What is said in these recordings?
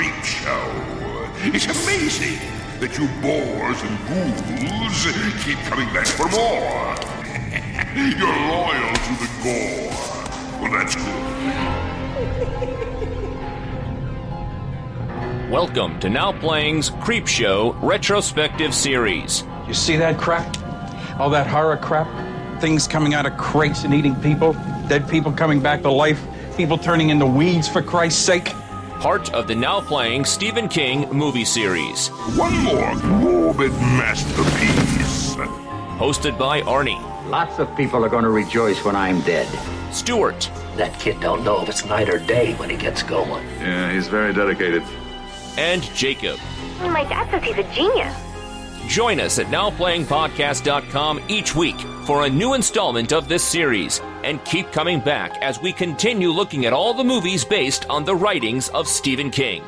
Creepshow. It's amazing that you bores and ghouls keep coming back for more. You're loyal to the gore. Well, that's good. Welcome to Now Playing's Creepshow retrospective series. You see that crap? All that horror crap? Things coming out of crates and eating people? Dead people coming back to life? People turning into weeds, for Christ's sake? Part of the Now Playing Stephen King movie series. One more morbid masterpiece. Hosted by Arnie. Lots of people are going to rejoice when I'm dead. Stuart. That kid don't know if it's night or day when he gets going. Yeah, he's very dedicated. And Jakob. My dad says he's a genius. Join us at NowPlayingPodcast.com each week for a new installment of this series, and keep coming back as we continue looking at all the movies based on the writings of Stephen King.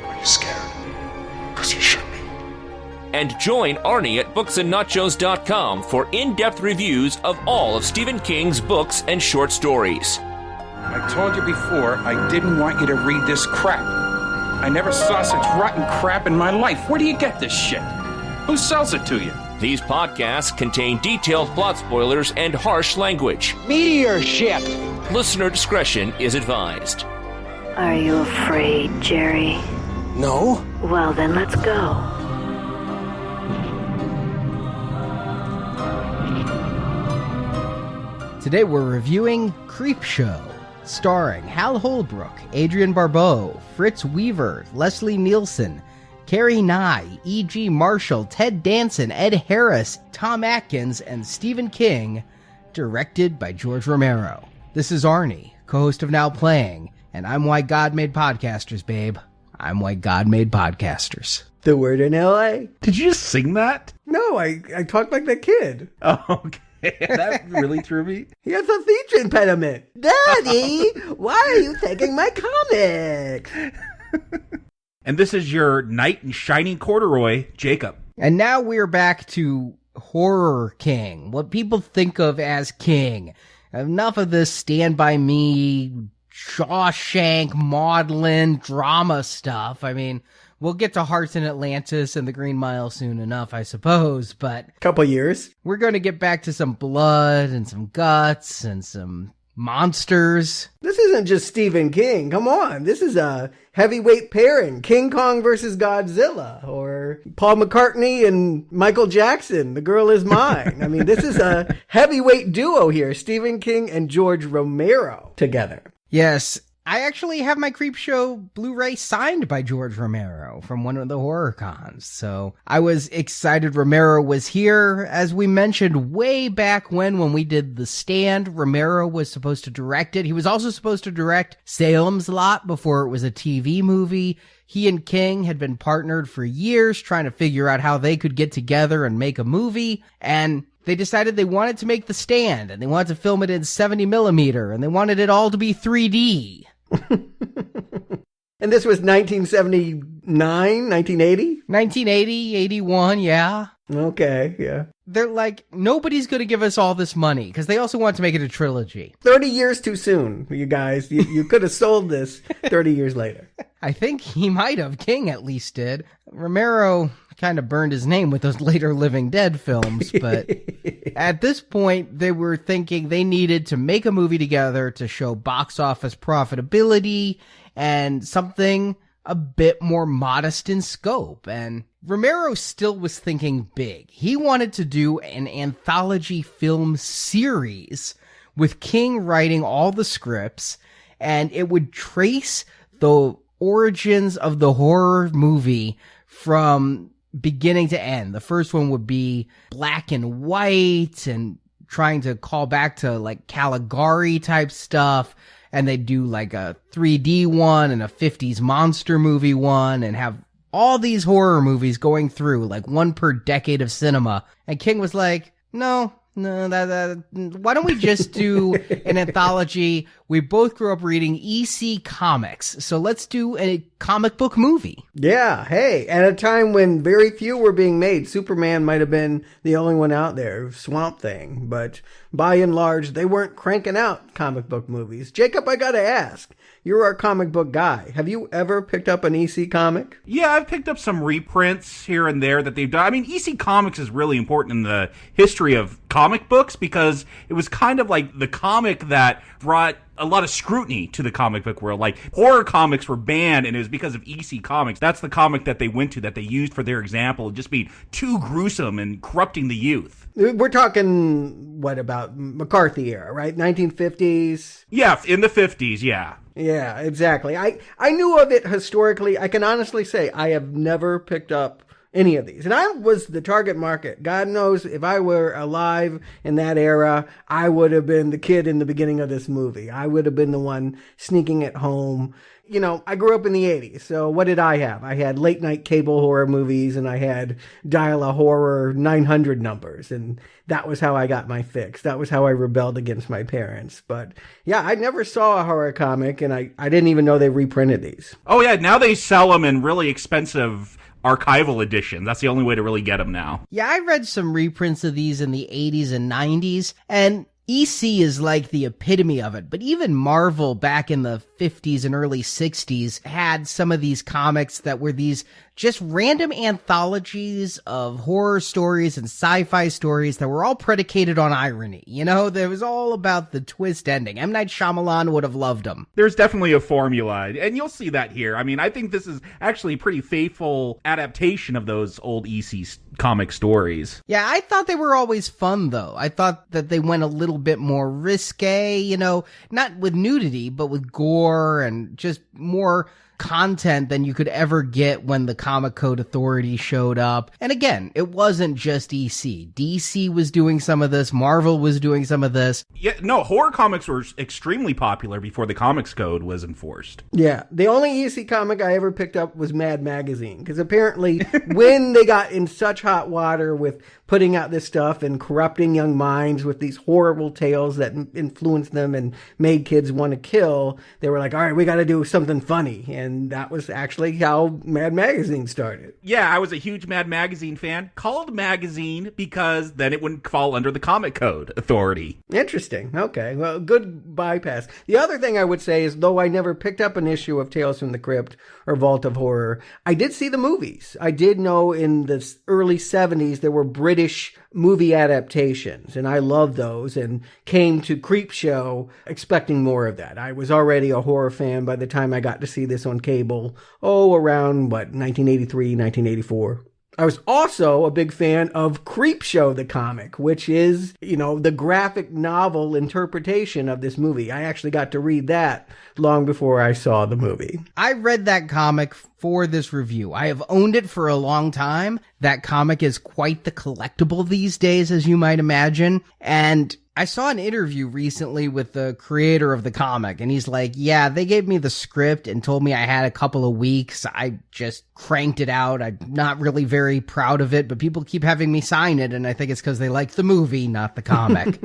Are you scared? Because you should be. And join Arnie at BooksAndNachos.com for in-depth reviews of all of Stephen King's books and short stories. I told you before, I didn't want you to read this crap. I never saw such rotten crap in my life. Where do you get this shit? Who sells it to you? These podcasts contain detailed plot spoilers and harsh language. Meteor ship! Listener discretion is advised. Are you afraid, Jerry? No. Well, then let's go. Today we're reviewing Creepshow, starring Hal Holbrook, Adrienne Barbeau, Fritz Weaver, Leslie Nielsen, Carrie Nye, E.G. Marshall, Ted Danson, Ed Harris, Tom Atkins, and Stephen King, directed by George Romero. This is Arnie, co-host of Now Playing, and I'm why God made podcasters, babe. I'm why God made podcasters. The word in L.A. Did you just sing that? No, I talked like that kid. Oh, okay. That really threw me. He has a speech impediment. Daddy, why are you taking my comic? And this is your knight in shining corduroy, Jakob. And now we're back to Horror King, what people think of as King. Enough of this Stand By Me, Shawshank, maudlin, drama stuff. I mean, we'll get to Hearts in Atlantis and The Green Mile soon enough, I suppose, but... Couple years. We're going to get back to some blood and some guts and some monsters. This isn't just Stephen King. Come on. This is a heavyweight pairing. King Kong versus Godzilla. Or Paul McCartney and Michael Jackson. The Girl Is Mine. I mean, this is a heavyweight duo here. Stephen King and George Romero together. Yes. I actually have my Creepshow Blu-ray signed by George Romero from one of the horror cons. So I was excited Romero was here. As we mentioned way back when we did The Stand, Romero was supposed to direct it. He was also supposed to direct Salem's Lot before it was a TV movie. He and King had been partnered for years trying to figure out how they could get together and make a movie. And they decided they wanted to make The Stand, and they wanted to film it in 70 millimeter, and they wanted it all to be 3D. And this was 1979, 1980? 1980, 81, yeah. Okay, yeah. They're like, nobody's going to give us all this money, because they also want to make it a trilogy. 30 years too soon, you guys. You could have sold this 30 years later. I think he might have. King at least did. Romero kind of burned his name with those later Living Dead films, but at this point, they were thinking they needed to make a movie together to show box office profitability and something a bit more modest in scope. And Romero still was thinking big. He wanted to do an anthology film series with King writing all the scripts, and it would trace the origins of the horror movie from beginning to end. The first one would be black and white and trying to call back to like Caligari type stuff. And they'd do like a 3D one and a 50s monster movie one and have all these horror movies going through, like one per decade of cinema. And King was like, no, why don't we just do an anthology we both grew up reading EC comics. So let's do a comic book movie. Yeah, hey, at a time when very few were being made, Superman might have been the only one out there, Swamp Thing, but by and large, they weren't cranking out comic book movies. Jacob, I gotta ask, you're our comic book guy. Have you ever picked up an EC comic? Yeah, I've picked up some reprints here and there that they've done. I mean, EC Comics is really important in the history of comic books because it was kind of like the comic that brought a lot of scrutiny to the comic book world. Like, horror comics were banned, and it was because of EC Comics. That's the comic that they went to, that they used for their example of just being too gruesome and corrupting the youth. We're talking, what, about McCarthy era, right? 1950s? Yeah, in the 50s, yeah. Yeah, exactly. I knew of it historically. I can honestly say I have never picked up any of these. And I was the target market. God knows if I were alive in that era, I would have been the kid in the beginning of this movie. I would have been the one sneaking at home. You know, I grew up in the 80s, so what did I have? I had late night cable horror movies, and I had dial-a-horror 900 numbers, and that was how I got my fix. That was how I rebelled against my parents. But yeah, I never saw a horror comic, and I didn't even know they reprinted these. Oh yeah, now they sell them in really expensive archival editions. That's the only way to really get them now. Yeah, I read some reprints of these in the 80s and 90s, and EC is like the epitome of it, but even Marvel back in the 50s and early 60s had some of these comics that were these just random anthologies of horror stories and sci-fi stories that were all predicated on irony. You know, there was all about the twist ending. M. Night Shyamalan would have loved them. There's definitely a formula, and you'll see that here. I mean, I think this is actually a pretty faithful adaptation of those old EC comic stories. Yeah, I thought they were always fun, though. I thought that they went a little bit more risque, you know, not with nudity, but with gore and just more content than you could ever get when the Comic Code Authority showed up. And again, it wasn't just EC. DC was doing some of this. Marvel was doing some of this. Yeah, no, horror comics were extremely popular before the Comics Code was enforced. Yeah, the only EC comic I ever picked up was Mad Magazine, because apparently when they got in such hot water with putting out this stuff and corrupting young minds with these horrible tales that influenced them and made kids want to kill, they were like, all right, we got to do something funny. And that was actually how Mad Magazine started. Yeah, I was a huge Mad Magazine fan. Called Magazine because then it wouldn't fall under the Comic Code Authority. Interesting. Okay, well, good bypass. The other thing I would say is, though I never picked up an issue of Tales from the Crypt or Vault of Horror, I did see the movies. I did know in the early 70s there were British movie adaptations, and I loved those and came to Creepshow expecting more of that. I was already a horror fan by the time I got to see this on cable, around, 1983, 1984. I was also a big fan of Creepshow, the comic, which is, the graphic novel interpretation of this movie. I actually got to read that long before I saw the movie. I read that comic for this review. I have owned it for a long time. That comic is quite the collectible these days, as you might imagine. And I saw an interview recently with the creator of the comic, and he's like, yeah, they gave me the script and told me I had a couple of weeks. I just cranked it out. I'm not really very proud of it, but people keep having me sign it, and I think it's because they like the movie, not the comic.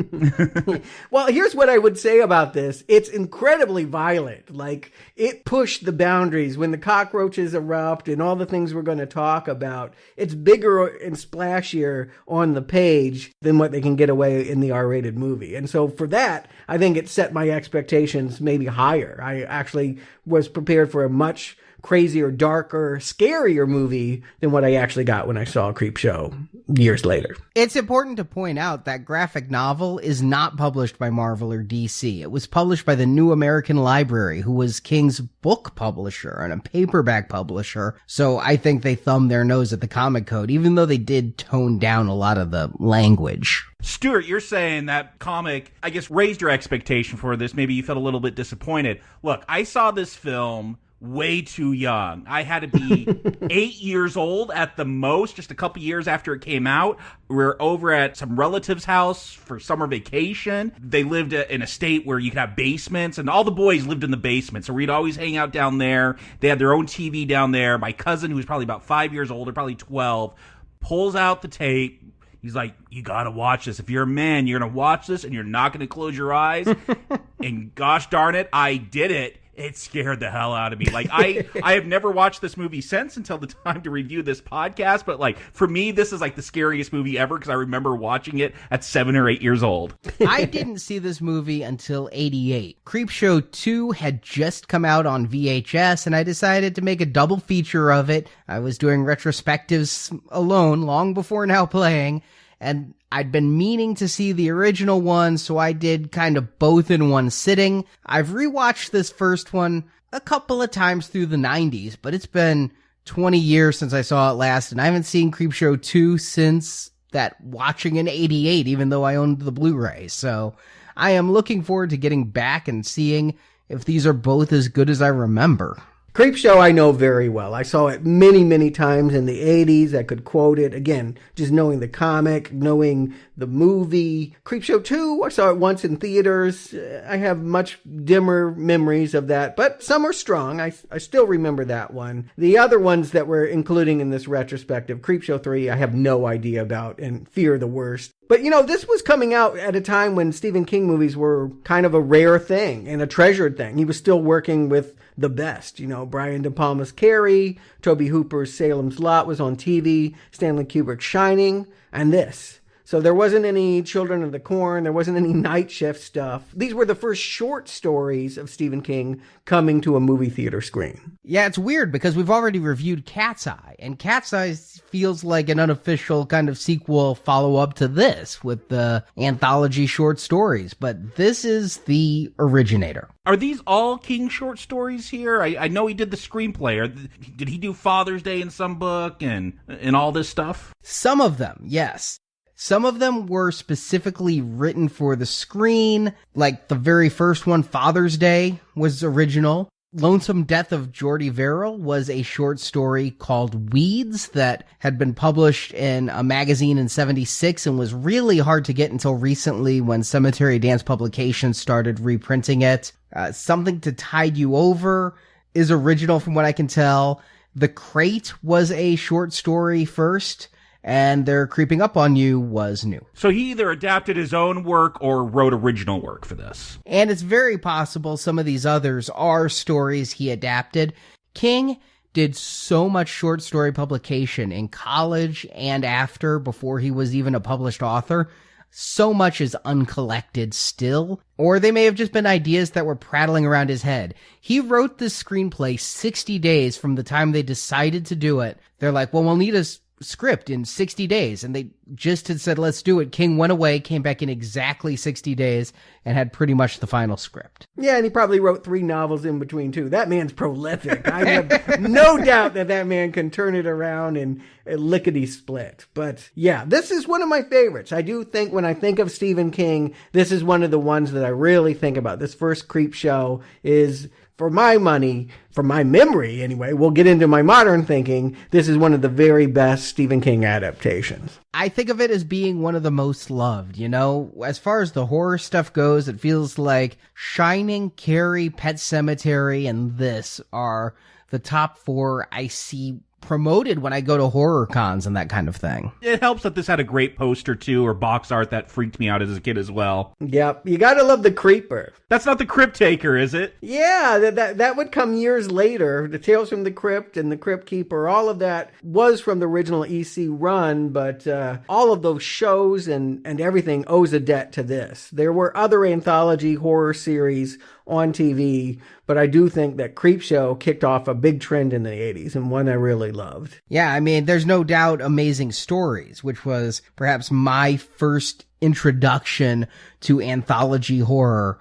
Well, here's what I would say about this. It's incredibly violent. Like, it pushed the boundaries when the cockroaches erupt and all the things we're going to talk about. It's bigger and splashier on the page than what they can get away in the R-rated movie. And so for that, I think it set my expectations maybe higher. I actually was prepared for a much crazier, darker, scarier movie than what I actually got when I saw Creepshow years later. It's important to point out that graphic novel is not published by Marvel or DC. It was published by the New American Library, who was King's book publisher and a paperback publisher. So I think they thumbed their nose at the Comic Code, even though they did tone down a lot of the language. Stuart, you're saying that comic, I guess, raised your expectation for this. Maybe you felt a little bit disappointed. Look, I saw this film way too young. I had to be 8 years old at the most, just a couple years after it came out. We were over at some relative's house for summer vacation. They lived in a state where you could have basements, and all the boys lived in the basement, so we'd always hang out down there. They had their own TV down there. My cousin, who was probably about 5 years older, probably 12, pulls out the tape, He's like, you gotta watch this. If you're a man, you're gonna watch this and you're not gonna close your eyes. And gosh darn it, I did it. It scared the hell out of me. Like, I have never watched this movie since until the time to review this podcast. But, like, for me, this is, like, the scariest movie ever because I remember watching it at 7 or 8 years old. I didn't see this movie until 88. Creepshow 2 had just come out on VHS, and I decided to make a double feature of it. I was doing retrospectives alone long before Now Playing, and I'd been meaning to see the original one, so I did kind of both in one sitting. I've rewatched this first one a couple of times through the 90s, but it's been 20 years since I saw it last, and I haven't seen Creepshow 2 since that watching in 88, even though I owned the Blu-ray. So I am looking forward to getting back and seeing if these are both as good as I remember. Creepshow I know very well. I saw it many, many times in the 80s. I could quote it. Again, just knowing the comic, knowing the movie. Creepshow 2, I saw it once in theaters. I have much dimmer memories of that, but some are strong. I still remember that one. The other ones that we're including in this retrospective, Creepshow 3, I have no idea about and fear the worst. But, you know, this was coming out at a time when Stephen King movies were kind of a rare thing and a treasured thing. He was still working with the best. You know, Brian De Palma's Carrie, Tobe Hooper's Salem's Lot was on TV, Stanley Kubrick's Shining, and this. So there wasn't any Children of the Corn, there wasn't any Night Shift stuff. These were the first short stories of Stephen King coming to a movie theater screen. Yeah, it's weird because we've already reviewed Cat's Eye, and Cat's Eye feels like an unofficial kind of sequel follow-up to this with the anthology short stories, but this is the originator. Are these all King short stories here? I know he did the screenplay. Did he do Father's Day in some book and all this stuff? Some of them, yes. Some of them were specifically written for the screen, like the very first one, Father's Day, was original. Lonesome Death of Jordy Verrill was a short story called Weeds that had been published in a magazine in 76 and was really hard to get until recently when Cemetery Dance Publications started reprinting it. Something to Tide You Over is original from what I can tell. The Crate was a short story first, and They're Creeping Up on You was new. So he either adapted his own work or wrote original work for this. And it's very possible some of these others are stories he adapted. King did so much short story publication in college and after, before he was even a published author. So much is uncollected still, or they may have just been ideas that were prattling around his head. He wrote this screenplay 60 days from the time they decided to do it. They're like, well, we'll need a script in 60 days. And they just had said, let's do it. King went away, came back in exactly 60 days, and had pretty much the final script. Yeah, and he probably wrote 3 novels in between, too. That man's prolific. I have no doubt that man can turn it around and lickety-split. But yeah, this is one of my favorites. I do think when I think of Stephen King, this is one of the ones that I really think about. This first Creepshow is, for my money, from my memory anyway, we'll get into my modern thinking, this is one of the very best Stephen King adaptations. I think of it as being one of the most loved, you know? As far as the horror stuff goes, it feels like Shining, Carrie, Pet Sematary, and this are the top 4 I see promoted when I go to horror cons and that kind of thing. It helps that this had a great poster too, or box art that freaked me out as a kid as well. Yep, you gotta love the Creeper. That's not the Crypt Taker, is it? Yeah, that would come years later. The Tales from the Crypt and the Crypt Keeper, all of that was from the original EC run, but all of those shows and everything owes a debt to this. There were other anthology horror series on TV, but I do think that Creepshow kicked off a big trend in the 80s and one I really loved. Yeah, I mean, there's no doubt Amazing Stories, which was perhaps my first introduction to anthology horror.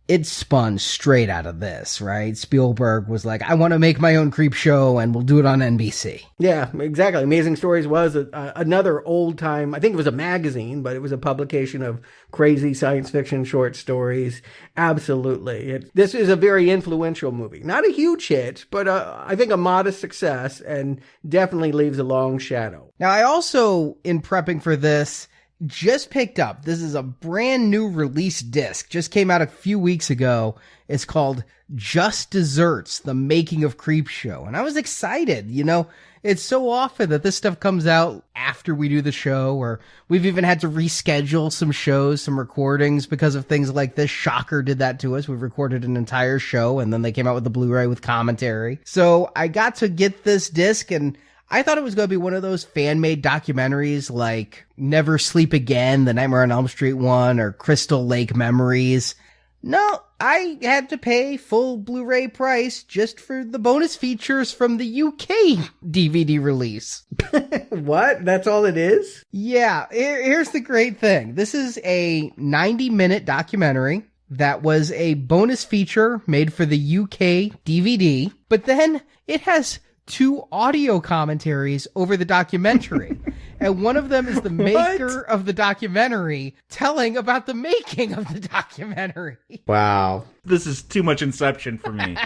It spun straight out of this, right? Spielberg was like, I want to make my own Creepshow and we'll do it on NBC. Yeah, exactly. Amazing Stories was another old time, I think it was a magazine, but it was a publication of crazy science fiction short stories. Absolutely. This is a very influential movie. Not a huge hit, but I think a modest success and definitely leaves a long shadow. Now, I also, in prepping for this, just picked up. This is a brand new release disc. Just came out a few weeks ago. It's called Just Desserts, The Making of Creepshow. And I was excited. You know, it's so often that this stuff comes out after we do the show, or we've even had to reschedule some shows, some recordings because of things like this. Shocker did that to us. We recorded an entire show and then they came out with the Blu-ray with commentary. So I got to get this disc, and I thought it was going to be one of those fan-made documentaries like Never Sleep Again, the Nightmare on Elm Street one, or Crystal Lake Memories. No, I had to pay full Blu-ray price just for the bonus features from the UK DVD release. What? That's all it is? Yeah, here's the great thing. This is a 90-minute documentary that was a bonus feature made for the UK DVD, but then it has 2 audio commentaries over the documentary. And one of them is the maker of the documentary telling about the making of the documentary. Wow. This is too much Inception for me.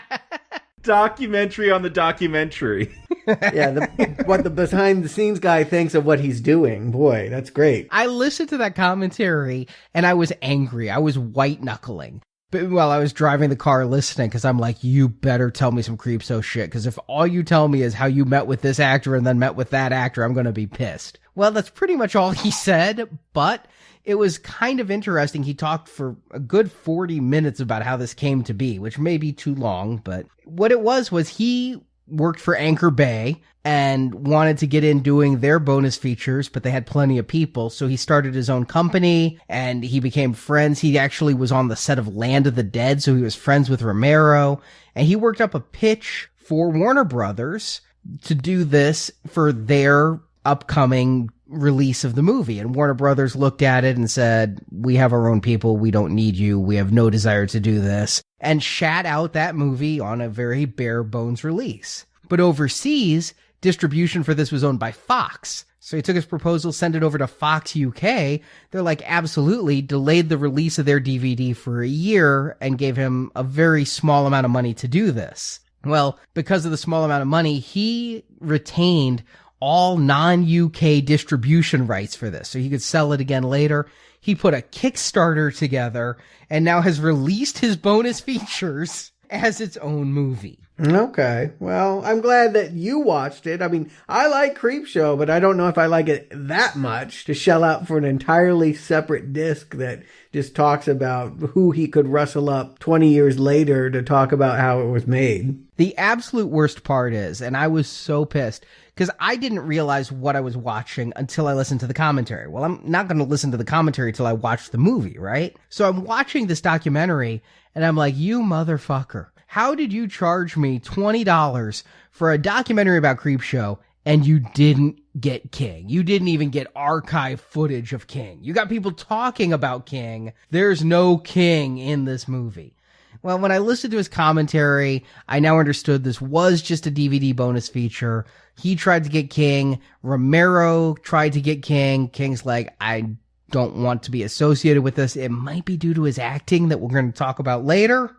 Documentary on the documentary. Yeah, what the behind-the-scenes guy thinks of what he's doing. Boy, that's great. I listened to that commentary, and I was angry. I was white-knuckling. But while I was driving the car listening, because I'm like, you better tell me some Creepshow shit, because if all you tell me is how you met with this actor and then met with that actor, I'm going to be pissed. Well, that's pretty much all he said, but it was kind of interesting. He talked for a good 40 minutes about how this came to be, which may be too long, but what it was he worked for Anchor Bay and wanted to get in doing their bonus features, but they had plenty of people. So he started his own company and he became friends. He actually was on the set of Land of the Dead. So he was friends with Romero, and he worked up a pitch for Warner Brothers to do this for their upcoming release of the movie. And Warner Brothers looked at it and said, we have our own people. We don't need you. We have no desire to do this, and shat out that movie on a very bare bones release. But overseas, distribution for this was owned by Fox. So he took his proposal, sent it over to Fox UK. They're like, absolutely, delayed the release of their DVD for a year and gave him a very small amount of money to do this. Well, because of the small amount of money, he retained all non-UK distribution rights for this, so he could sell it again later. He put a Kickstarter together and now has released his bonus features as its own movie. Okay. Well, I'm glad that you watched it. I mean, I like Creepshow, but I don't know if I like it that much to shell out for an entirely separate disc that just talks about who he could rustle up 20 years later to talk about how it was made. The absolute worst part is, and I was so pissed, because I didn't realize what I was watching until I listened to the commentary. Well, I'm not going to listen to the commentary till I watch the movie, right? So I'm watching this documentary, and I'm like, you motherfucker. How did you charge me $20 for a documentary about Creepshow and you didn't get King? You didn't even get archive footage of King. You got people talking about King. There's no King in this movie. Well, when I listened to his commentary, I now understood this was just a DVD bonus feature. He tried to get King. Romero tried to get King. King's like, I don't want to be associated with this. It might be due to his acting that we're going to talk about later.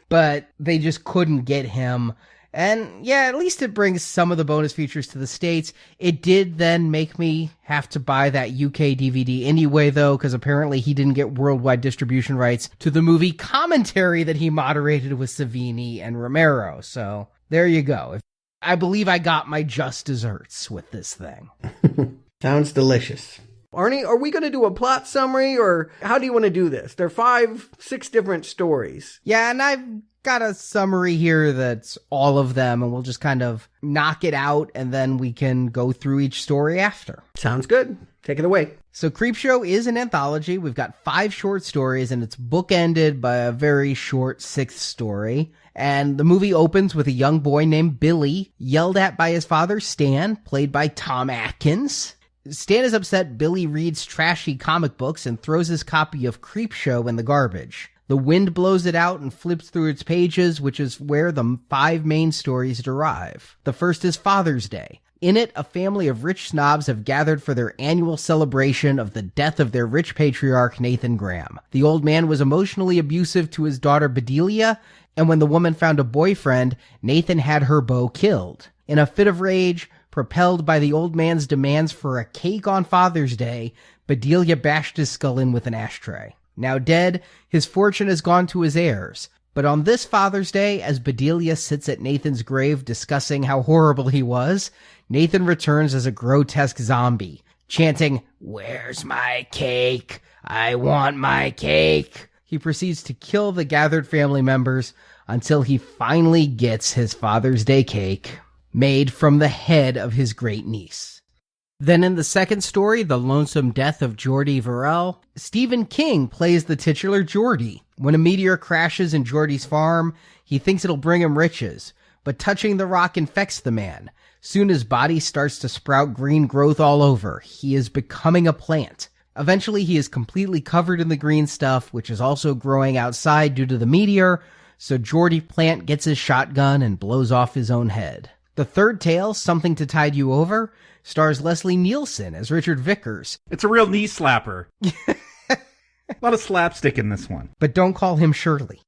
But they just couldn't get him. And yeah, at least it brings some of the bonus features to the States. It did then make me have to buy that UK DVD anyway, though, because apparently he didn't get worldwide distribution rights to the movie commentary that he moderated with Savini and Romero. So there you go. I believe I got my just desserts with this thing. Sounds delicious. Arnie, are we going to do a plot summary, or how do you want to do this? There are 5-6 different stories. Yeah, and I've got a summary here that's all of them, and we'll just kind of knock it out, and then we can go through each story after. Sounds good. Take it away. So Creepshow is an anthology. We've got 5 short stories, and it's bookended by a very short 6th story. And the movie opens with a young boy named Billy, yelled at by his father Stan, played by Tom Atkins. Stan is upset Billy reads trashy comic books and throws his copy of Creepshow in the garbage. The wind blows it out and flips through its pages, which is where the 5 main stories derive. The first is Father's Day. In it, a family of rich snobs have gathered for their annual celebration of the death of their rich patriarch, Nathan Graham. The old man was emotionally abusive to his daughter Bedelia, and when the woman found a boyfriend, Nathan had her beau killed. In a fit of rage, propelled by the old man's demands for a cake on Father's Day, Bedelia bashed his skull in with an ashtray. Now dead, his fortune has gone to his heirs. But on this Father's Day, as Bedelia sits at Nathan's grave discussing how horrible he was, Nathan returns as a grotesque zombie, chanting, "Where's my cake? I want my cake." He proceeds to kill the gathered family members until he finally gets his Father's Day cake made from the head of his great niece. Then in the second story, The Lonesome Death of Geordie Verrell, Stephen King plays the titular Geordie. When a meteor crashes in Geordie's farm, he thinks it'll bring him riches, but touching the rock infects the man. Soon his body starts to sprout green growth all over. He is becoming a plant. Eventually he is completely covered in the green stuff, which is also growing outside due to the meteor, so Geordie Plant gets his shotgun and blows off his own head. The third tale, Something to Tide You Over, stars Leslie Nielsen as Richard Vickers. It's a real knee slapper. A lot of slapstick in this one. But don't call him Shirley.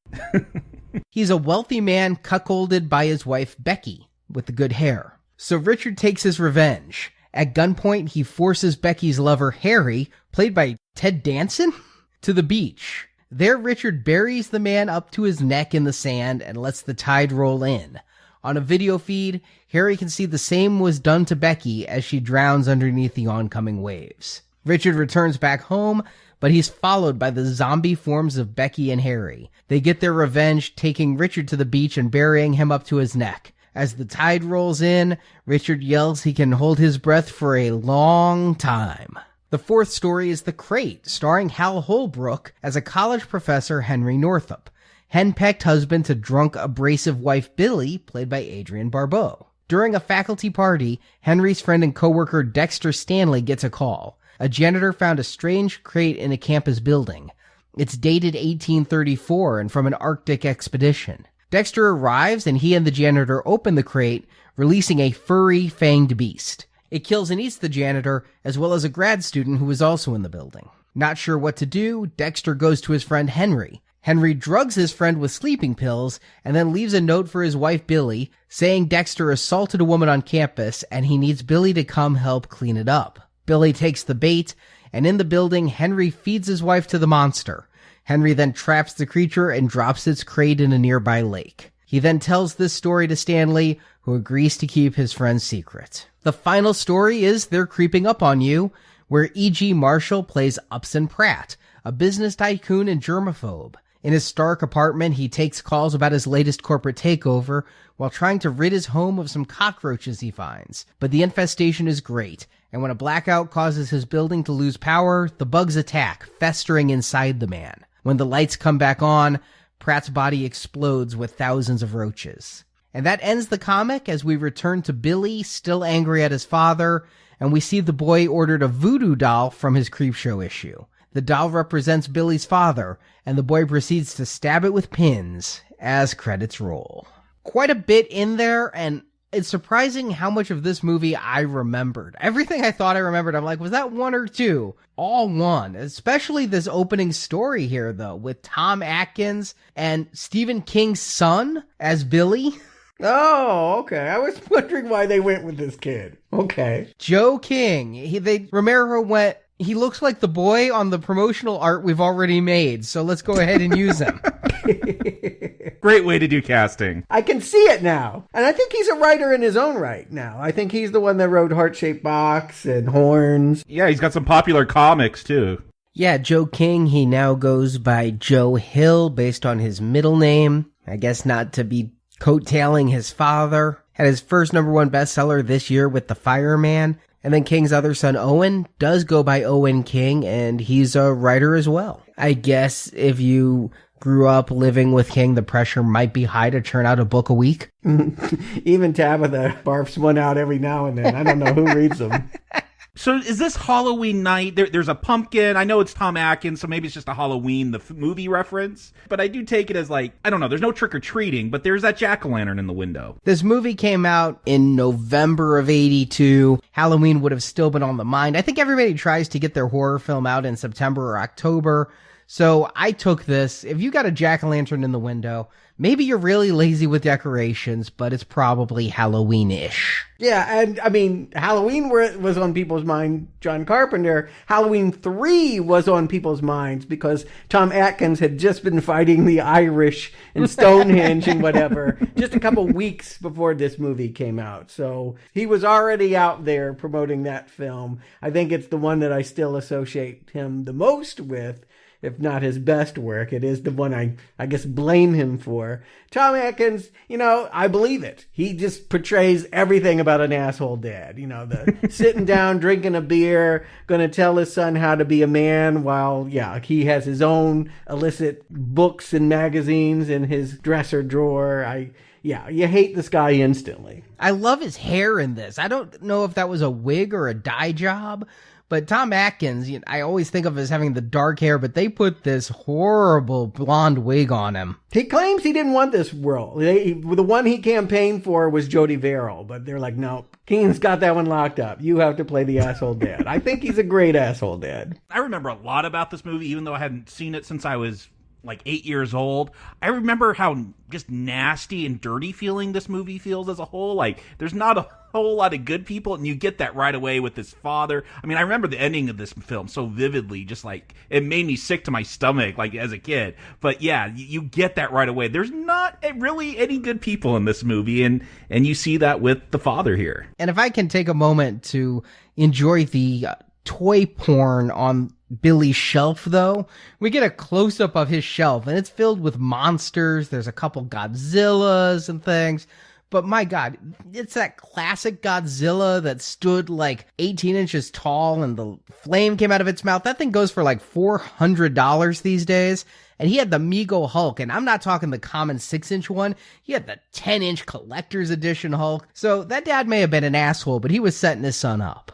He's a wealthy man cuckolded by his wife Becky with the good hair. So Richard takes his revenge. At gunpoint, he forces Becky's lover Harry, played by Ted Danson, to the beach. There, Richard buries the man up to his neck in the sand and lets the tide roll in. On a video feed, Harry can see the same was done to Becky as she drowns underneath the oncoming waves. Richard returns back home, but he's followed by the zombie forms of Becky and Harry. They get their revenge, taking Richard to the beach and burying him up to his neck. As the tide rolls in, Richard yells he can hold his breath for a long time. The fourth story is The Crate, starring Hal Holbrook as a college professor, Henry Northup, henpecked husband to drunk, abrasive wife Billy, played by Adrienne Barbeau. During a faculty party, Henry's friend and coworker Dexter Stanley gets a call. A janitor found a strange crate in a campus building. It's dated 1834 and from an Arctic expedition. Dexter arrives and he and the janitor open the crate, releasing a furry, fanged beast. It kills and eats the janitor, as well as a grad student who was also in the building. Not sure what to do, Dexter goes to his friend Henry. Henry drugs his friend with sleeping pills and then leaves a note for his wife Billy, saying Dexter assaulted a woman on campus and he needs Billy to come help clean it up. Billy takes the bait, and in the building, Henry feeds his wife to the monster. Henry then traps the creature and drops its crate in a nearby lake. He then tells this story to Stanley, who agrees to keep his friend's secret. The final story is They're Creeping Up on You, where E.G. Marshall plays Upson Pratt, a business tycoon and germaphobe. In his Stark apartment, he takes calls about his latest corporate takeover while trying to rid his home of some cockroaches he finds. But the infestation is great, and when a blackout causes his building to lose power, the bugs attack, festering inside the man. When the lights come back on, Pratt's body explodes with thousands of roaches. And that ends the comic as we return to Billy, still angry at his father, and we see the boy ordered a voodoo doll from his Creepshow issue. The doll represents Billy's father, and the boy proceeds to stab it with pins as credits roll. Quite a bit in there, and it's surprising how much of this movie I remembered. Everything I thought I remembered, I'm like, was that one or two? All one. Especially this opening story here, though, with Tom Atkins and Stephen King's son as Billy. Oh, okay. I was wondering why they went with this kid. Okay. Joe King. Romero went, he looks like the boy on the promotional art we've already made, so let's go ahead and use him. Great way to do casting. I can see it now. And I think he's a writer in his own right now. I think he's the one that wrote Heart-Shaped Box and Horns. Yeah, he's got some popular comics, too. Yeah, Joe King, he now goes by Joe Hill based on his middle name. I guess not to be coattailing his father. Had his first #1 bestseller this year with The Fireman. And then King's other son, Owen, does go by Owen King, and he's a writer as well. I guess if you grew up living with King, the pressure might be high to churn out a book a week. Even Tabitha barfs one out every now and then. I don't know who reads them. So is this Halloween night? There's a pumpkin. I know it's Tom Atkins, so maybe it's just a Halloween, the movie reference. But I do take it as like, I don't know, there's no trick-or-treating, but there's that jack-o'-lantern in the window. This movie came out in November of '82. Halloween would have still been on the mind. I think everybody tries to get their horror film out in September or October, So I took this. If you got a jack-o'-lantern in the window, maybe you're really lazy with decorations, but it's probably Halloween-ish. Yeah, and I mean, Halloween was on people's mind. John Carpenter. Halloween 3 was on people's minds because Tom Atkins had just been fighting the Irish in Stonehenge and whatever just a couple weeks before this movie came out. So he was already out there promoting that film. I think it's the one that I still associate him the most with. If not his best work, it is the one I guess blame him for. Tom Atkins, I believe it. He just portrays everything about an asshole dad. The sitting down, drinking a beer, going to tell his son how to be a man while, he has his own illicit books and magazines in his dresser drawer. You hate this guy instantly. I love his hair in this. I don't know if that was a wig or a dye job, but Tom Atkins, I always think of as having the dark hair, but they put this horrible blonde wig on him. He claims he didn't want this role. The one he campaigned for was Jody Verrill, but they're like, no, Keenan's got that one locked up. You have to play the asshole dad. I think he's a great asshole dad. I remember a lot about this movie, even though I hadn't seen it since I was like 8 years old. I remember how just nasty and dirty feeling this movie feels as a whole. Like, there's not a whole lot of good people, and you get that right away with his father. I mean, I remember the ending of this film so vividly, just like it made me sick to my stomach, like as a kid. But yeah, you get that right away. There's not really any good people in this movie, and you see that with the father here. And if I can take a moment to enjoy the toy porn on Billy's shelf, though, we get a close-up of his shelf, and it's filled with monsters. There's a couple Godzillas and things. But my God, it's that classic Godzilla that stood like 18 inches tall and the flame came out of its mouth. That thing goes for like $400 these days. And he had the Mego Hulk, and I'm not talking the common 6-inch one. He had the 10-inch collector's edition Hulk. So that dad may have been an asshole, but he was setting his son up.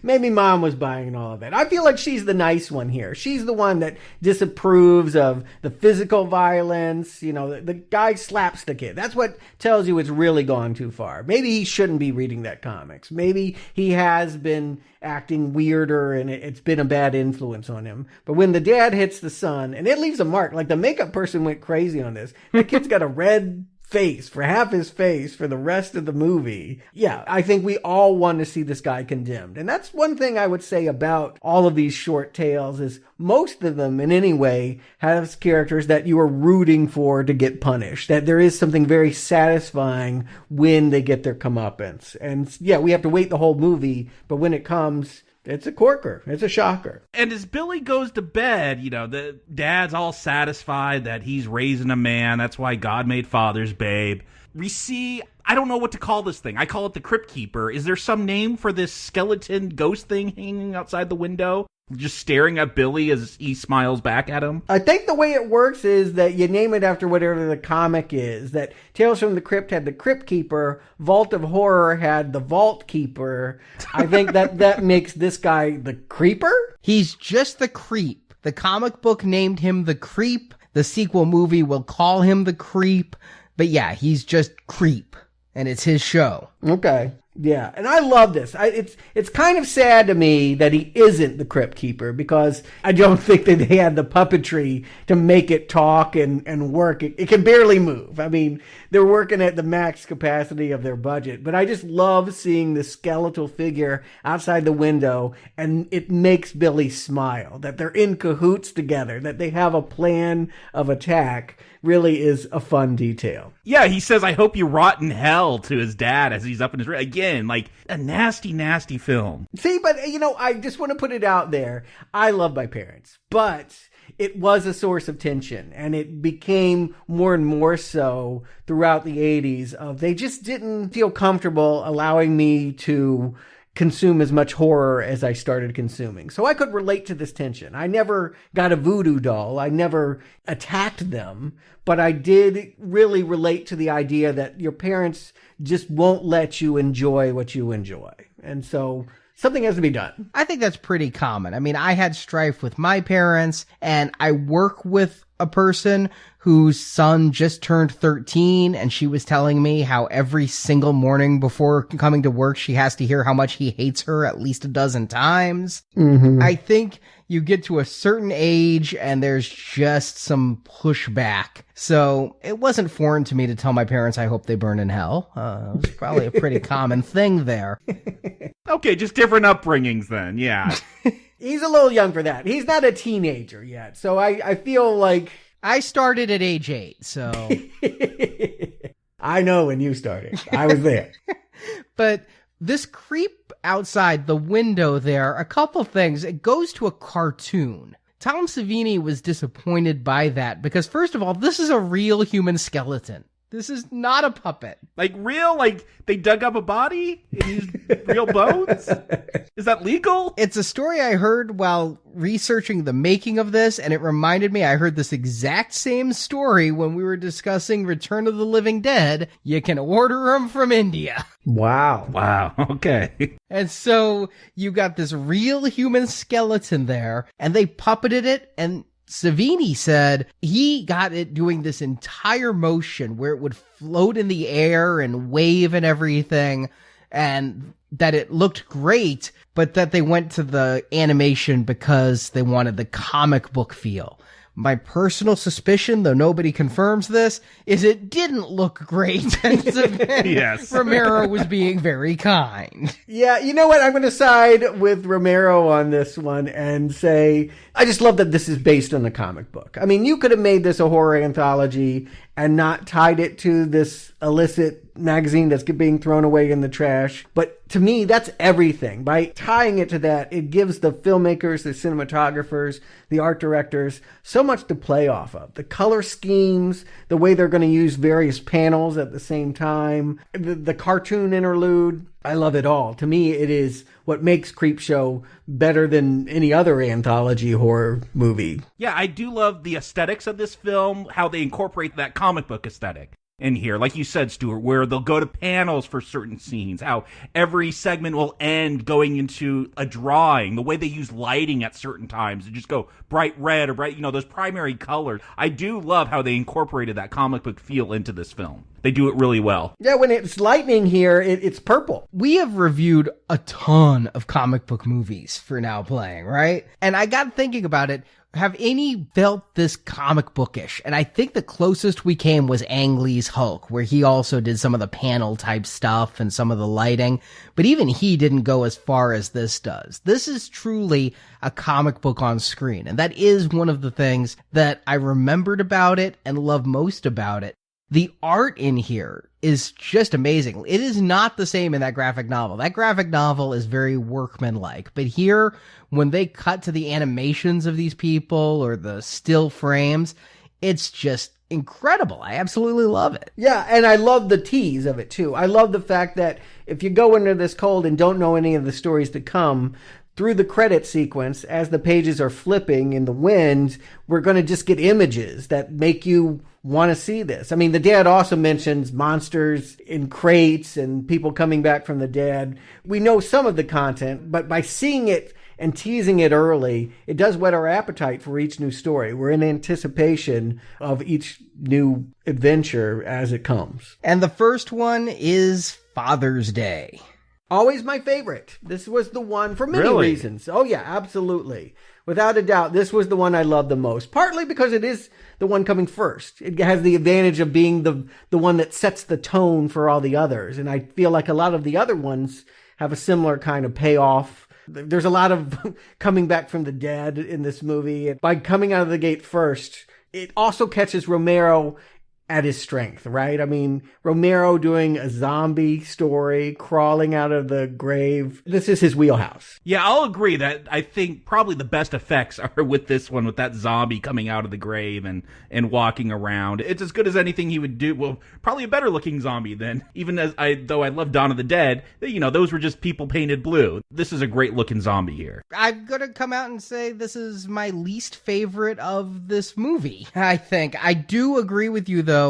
Maybe mom was buying all of it. I feel like she's the nice one here. She's the one that disapproves of the physical violence. The guy slaps the kid. That's what tells you it's really gone too far. Maybe he shouldn't be reading that comics. Maybe he has been acting weirder and it's been a bad influence on him. But when the dad hits the son, and it leaves a mark, like the makeup person went crazy on this. The kid's got a red face for half his face for the rest of the movie. Yeah, I think we all want to see this guy condemned. And that's one thing I would say about all of these short tales is most of them in any way have characters that you are rooting for to get punished. That there is something very satisfying when they get their comeuppance. And yeah, we have to wait the whole movie, but when it comes, it's a corker. It's a shocker. And as Billy goes to bed, the dad's all satisfied that he's raising a man. That's why God made fathers, babe. We see, I don't know what to call this thing. I call it the Crypt Keeper. Is there some name for this skeleton ghost thing hanging outside the window? Just staring at Billy as he smiles back at him? I think the way it works is that you name it after whatever the comic is. That Tales from the Crypt had the Crypt Keeper, Vault of Horror had the Vault Keeper. I think that makes this guy the Creeper? He's just the creep. The comic book named him the Creep. The sequel movie will call him the Creep. But yeah, he's just Creep. And it's his show. Okay. Yeah, and I love this. It's kind of sad to me that he isn't the Crypt Keeper because I don't think that they had the puppetry to make it talk and work. It can barely move. I mean, they're working at the max capacity of their budget, but I just love seeing the skeletal figure outside the window, and it makes Billy smile. That they're in cahoots together, that they have a plan of attack really is a fun detail. Yeah, he says, I hope you rot in hell to his dad as he's up in his room. Again, like a nasty, nasty film. See, but, I just want to put it out there. I love my parents, but it was a source of tension, and it became more and more so throughout the 80s. They just didn't feel comfortable allowing me to consume as much horror as I started consuming. So I could relate to this tension. I never got a voodoo doll. I never attacked them, but I did really relate to the idea that your parents just won't let you enjoy what you enjoy. And so something has to be done. I think that's pretty common. I mean, I had strife with my parents, and I work with a person whose son just turned 13, and she was telling me how every single morning before coming to work, she has to hear how much he hates her at least a dozen times. Mm-hmm. I think you get to a certain age and there's just some pushback. So it wasn't foreign to me to tell my parents I hope they burn in hell. It was probably a pretty common thing there. Okay, just different upbringings then, yeah. He's a little young for that. He's not a teenager yet. So I feel like... I started at age 8, so... I know when you started. I was there. But this creep outside the window there, a couple things. It goes to a cartoon. Tom Savini was disappointed by that because, first of all, this is a real human skeleton. This is not a puppet. Like real? Like they dug up a body and used real bones? Is that legal? It's a story I heard while researching the making of this, and it reminded me I heard this exact same story when we were discussing Return of the Living Dead. You can order them from India. Wow. Wow. Okay. And so you got this real human skeleton there, and they puppeted it, and Savini said he got it doing this entire motion where it would float in the air and wave and everything, and that it looked great, but that they went to the animation because they wanted the comic book feel. My personal suspicion, though nobody confirms this, is it didn't look great. Yes. Romero was being very kind. Yeah, you know what? I'm going to side with Romero on this one and say, I just love that this is based on the comic book. I mean, you could have made this a horror anthology and not tied it to this illicit magazine that's being thrown away in the trash. But to me, that's everything. By tying it to that, it gives the filmmakers, the cinematographers, the art directors so much to play off of. The color schemes, the way they're going to use various panels at the same time, the cartoon interlude. I love it all. To me, it is what makes Creepshow better than any other anthology horror movie. Yeah, I do love the aesthetics of this film, how they incorporate that comic book aesthetic in here. Like you said, Stuart, where they'll go to panels for certain scenes, how every segment will end going into a drawing, the way they use lighting at certain times to just go bright red or bright, those primary colors. I do love how they incorporated that comic book feel into this film. They do it really well. Yeah, when it's lightning here, it's purple. We have reviewed a ton of comic book movies for Now Playing, right? And I got thinking about it. Have any felt this comic bookish? And I think the closest we came was Ang Lee's Hulk, where he also did some of the panel type stuff and some of the lighting. But even he didn't go as far as this does. This is truly a comic book on screen. And that is one of the things that I remembered about it and love most about it. The art in here is just amazing. It is not the same in that graphic novel. That graphic novel is very workmanlike. But here, when they cut to the animations of these people or the still frames, it's just incredible. I absolutely love it. Yeah, and I love the tease of it, too. I love the fact that if you go into this cold and don't know any of the stories to come, through the credit sequence, as the pages are flipping in the wind, we're going to just get images that make you want to see this. I mean, the dad also mentions monsters in crates and people coming back from the dead. We know some of the content, but by seeing it and teasing it early, it does whet our appetite for each new story. We're in anticipation of each new adventure as it comes. And the first one is Father's Day. Always my favorite. This was the one for many reasons. Oh, yeah, absolutely. Without a doubt, this was the one I loved the most. Partly because it is the one coming first. It has the advantage of being the one that sets the tone for all the others. And I feel like a lot of the other ones have a similar kind of payoff. There's a lot of coming back from the dead in this movie. By coming out of the gate first, it also catches Romero at his strength, right? I mean, Romero doing a zombie story, crawling out of the grave. This is his wheelhouse. Yeah, I'll agree that I think probably the best effects are with this one, with that zombie coming out of the grave and walking around. It's as good as anything he would do. Well, probably a better looking zombie than, even though I love Dawn of the Dead, those were just people painted blue. This is a great looking zombie here. I'm going to come out and say this is my least favorite of this movie, I think. I do agree with you, though.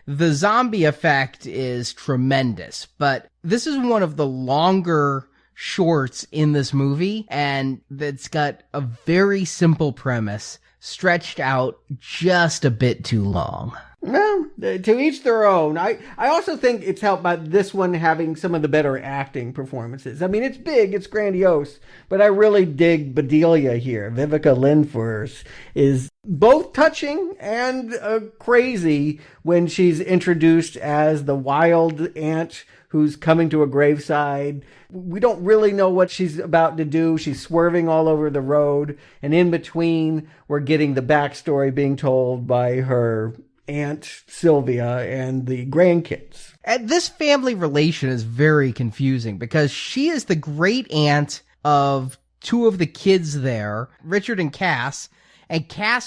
The zombie effect is tremendous, but this is one of the longer shorts in this movie, and it's got a very simple premise stretched out just a bit too long. Well, to each their own. I also think it's helped by this one having some of the better acting performances. I mean, it's big, it's grandiose, but I really dig Bedelia here. Vivica Lindfors is both touching and crazy when she's introduced as the wild aunt who's coming to a graveside. We don't really know what she's about to do. She's swerving all over the road. And in between, we're getting the backstory being told by her Aunt Sylvia and the grandkids. And this family relation is very confusing because she is the great aunt of two of the kids there, Richard and Cass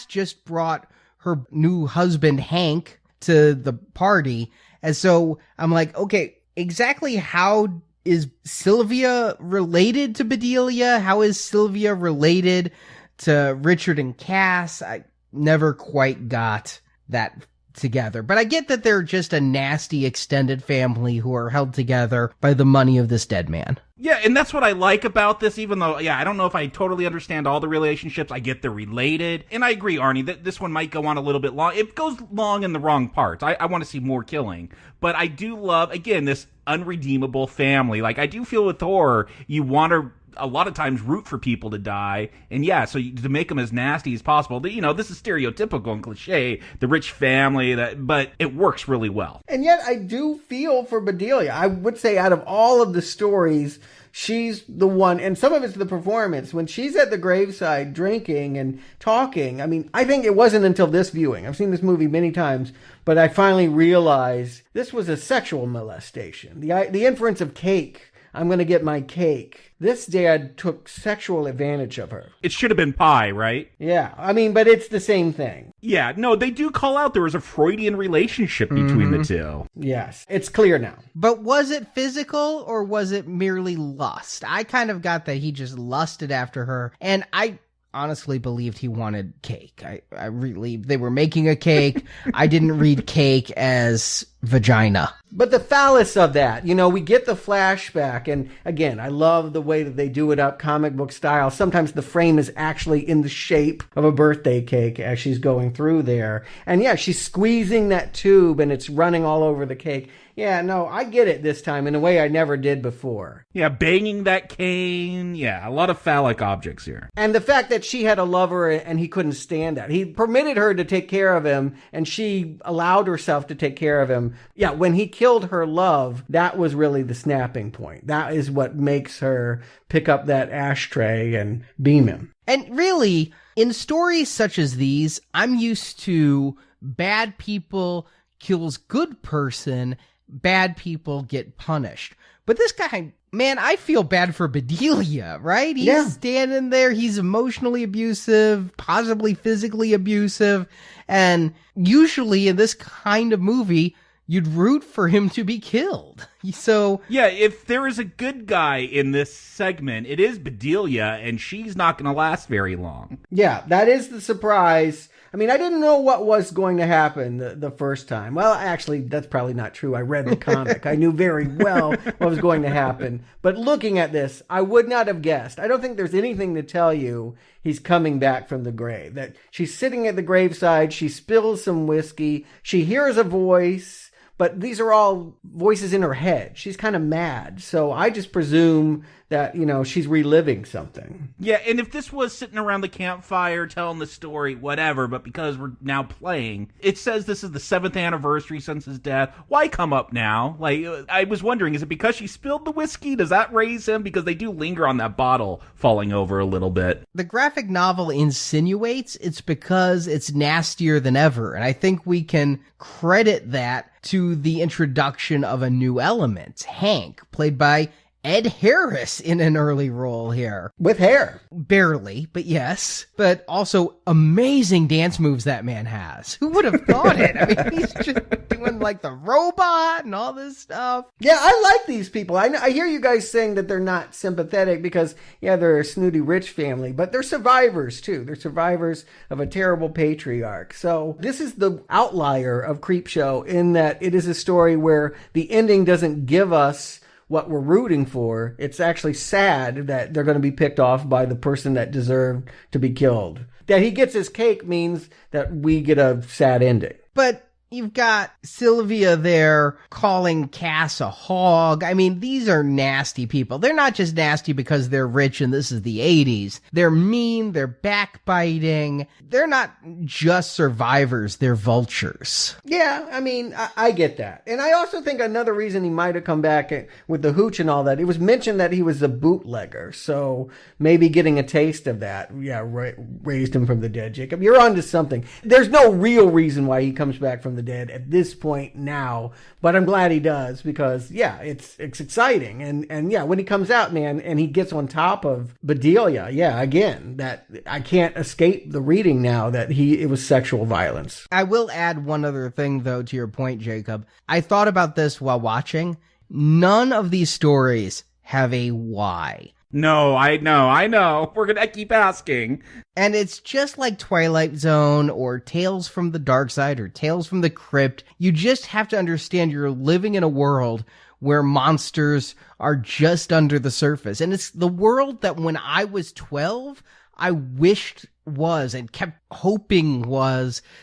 just brought her new husband, Hank, to the party. And so I'm like, okay, exactly how is Sylvia related to Bedelia? How is Sylvia related to Richard and Cass? I never quite got that together. But I get that they're just a nasty extended family who are held together by the money of this dead man. Yeah, and that's what I like about this, even though, I don't know if I totally understand all the relationships. I get they're related. And I agree, Arnie, that this one might go on a little bit long. It goes long in the wrong parts. I want to see more killing. But I do love, again, this unredeemable family. Like, I do feel with horror, you want to a lot of times root for people to die, and so to make them as nasty as possible. This is stereotypical and cliche, the rich family, but it works really well. And yet I do feel for Bedelia. I would say out of all of the stories, she's the one, and some of it's the performance. When she's at the graveside drinking and talking, I mean, I think it wasn't until this viewing, I've seen this movie many times, but I finally realized this was a sexual molestation. The inference of cake. I'm going to get my cake. This dad took sexual advantage of her. It should have been pie, right? Yeah, I mean, but it's the same thing. Yeah, no, they do call out there was a Freudian relationship between the two. Yes, it's clear now. But was it physical or was it merely lust? I kind of got that he just lusted after her, and I honestly believed he wanted cake. I really, they were making a cake. I didn't read cake as vagina. But the phallus of that, we get the flashback, and again, I love the way that they do it up comic book style. Sometimes the frame is actually in the shape of a birthday cake as she's going through there. And she's squeezing that tube and it's running all over the cake. Yeah, no, I get it this time in a way I never did before. Yeah, banging that cane. Yeah, a lot of phallic objects here. And the fact that she had a lover and he couldn't stand that. He permitted her to take care of him and she allowed herself to take care of him. Yeah, when he killed her love, that was really the snapping point. That is what makes her pick up that ashtray and beam him. And really, in stories such as these, I'm used to bad people kills good person, bad people get punished. But this guy, man, I feel bad for Bedelia, right? He's standing there, he's emotionally abusive, possibly physically abusive, and usually in this kind of movie, you'd root for him to be killed. So yeah, if there is a good guy in this segment, it is Bedelia, and she's not going to last very long. Yeah, that is the surprise. I mean, I didn't know what was going to happen the first time. Well, actually, that's probably not true. I read the comic. I knew very well what was going to happen. But looking at this, I would not have guessed. I don't think there's anything to tell you he's coming back from the grave. That she's sitting at the graveside, she spills some whiskey, she hears a voice, but these are all voices in her head. She's kind of mad. So I just presume that, she's reliving something. Yeah, and if this was sitting around the campfire telling the story, whatever, but because we're now playing, it says this is the 7th anniversary since his death. Why come up now? Like, I was wondering, is it because she spilled the whiskey? Does that raise him? Because they do linger on that bottle falling over a little bit. The graphic novel insinuates it's because it's nastier than ever, and I think we can credit that to the introduction of a new element, Hank, played by Ed Harris in an early role here. With hair. Barely, but yes. But also amazing dance moves that man has. Who would have thought it? I mean, he's just doing like the robot and all this stuff. Yeah, I like these people. I hear you guys saying that they're not sympathetic because, they're a snooty rich family, but they're survivors too. They're survivors of a terrible patriarch. So this is the outlier of Creepshow in that it is a story where the ending doesn't give us what we're rooting for. It's actually sad that they're going to be picked off by the person that deserved to be killed. That he gets his cake means that we get a sad ending. But You've got Sylvia there calling Cass a hog. I mean, these are nasty people. They're not just nasty because they're rich and this is the 80s. They're mean, they're backbiting. They're not just survivors, they're vultures. Yeah, I mean, I get that. And I also think another reason he might have come back with the hooch and all that, it was mentioned that he was a bootlegger. So maybe getting a taste of that, raised him from the dead. Jacob, you're onto something. There's no real reason why he comes back from the dead at this point now, but I'm glad he does because, yeah, it's exciting. And yeah, when he comes out, man, and he gets on top of Bedelia, yeah, again, that I can't escape the reading now that it was sexual violence. I will add one other thing, though, to your point, Jacob. I thought about this while watching. None of these stories have a why. No, I know. We're going to keep asking. And it's just like Twilight Zone or Tales from the Dark Side or Tales from the Crypt. You just have to understand you're living in a world where monsters are just under the surface. And it's the world that when I was 12, I wished was and kept hoping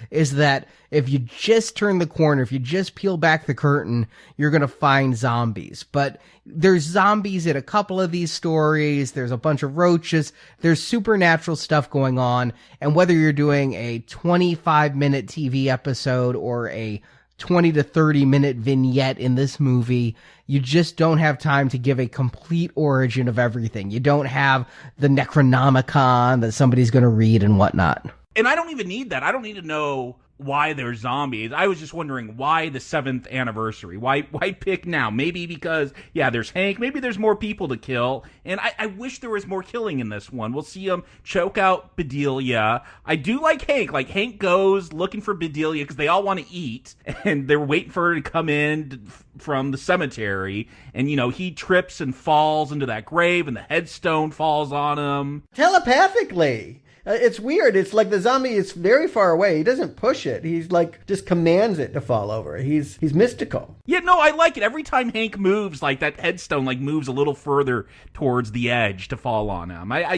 is that if you just turn the corner, if you just peel back the curtain, you're going to find zombies. But there's zombies in a couple of these stories. There's a bunch of roaches. There's supernatural stuff going on. And whether you're doing a 25-minute TV episode or a 20 to 30 minute vignette in this movie, you just don't have time to give a complete origin of everything. You don't have the Necronomicon that somebody's going to read and whatnot. And I don't even need that. I don't need to know why they're zombies. I was just wondering why the 7th anniversary? Why pick now? Maybe because, yeah, there's Hank. Maybe there's more people to kill. And I wish there was more killing in this one. We'll see him choke out Bedelia. I do like Hank. Like, Hank goes looking for Bedelia because they all want to eat. And they're waiting for her to come in from the cemetery. And, you know, he trips and falls into that grave and the headstone falls on him. Telepathically. It's weird. It's like the zombie is very far away. He doesn't push it. He's like just commands it to fall over. He's mystical. Yeah, no, I like it. Every time Hank moves, like that headstone like moves a little further towards the edge to fall on him. I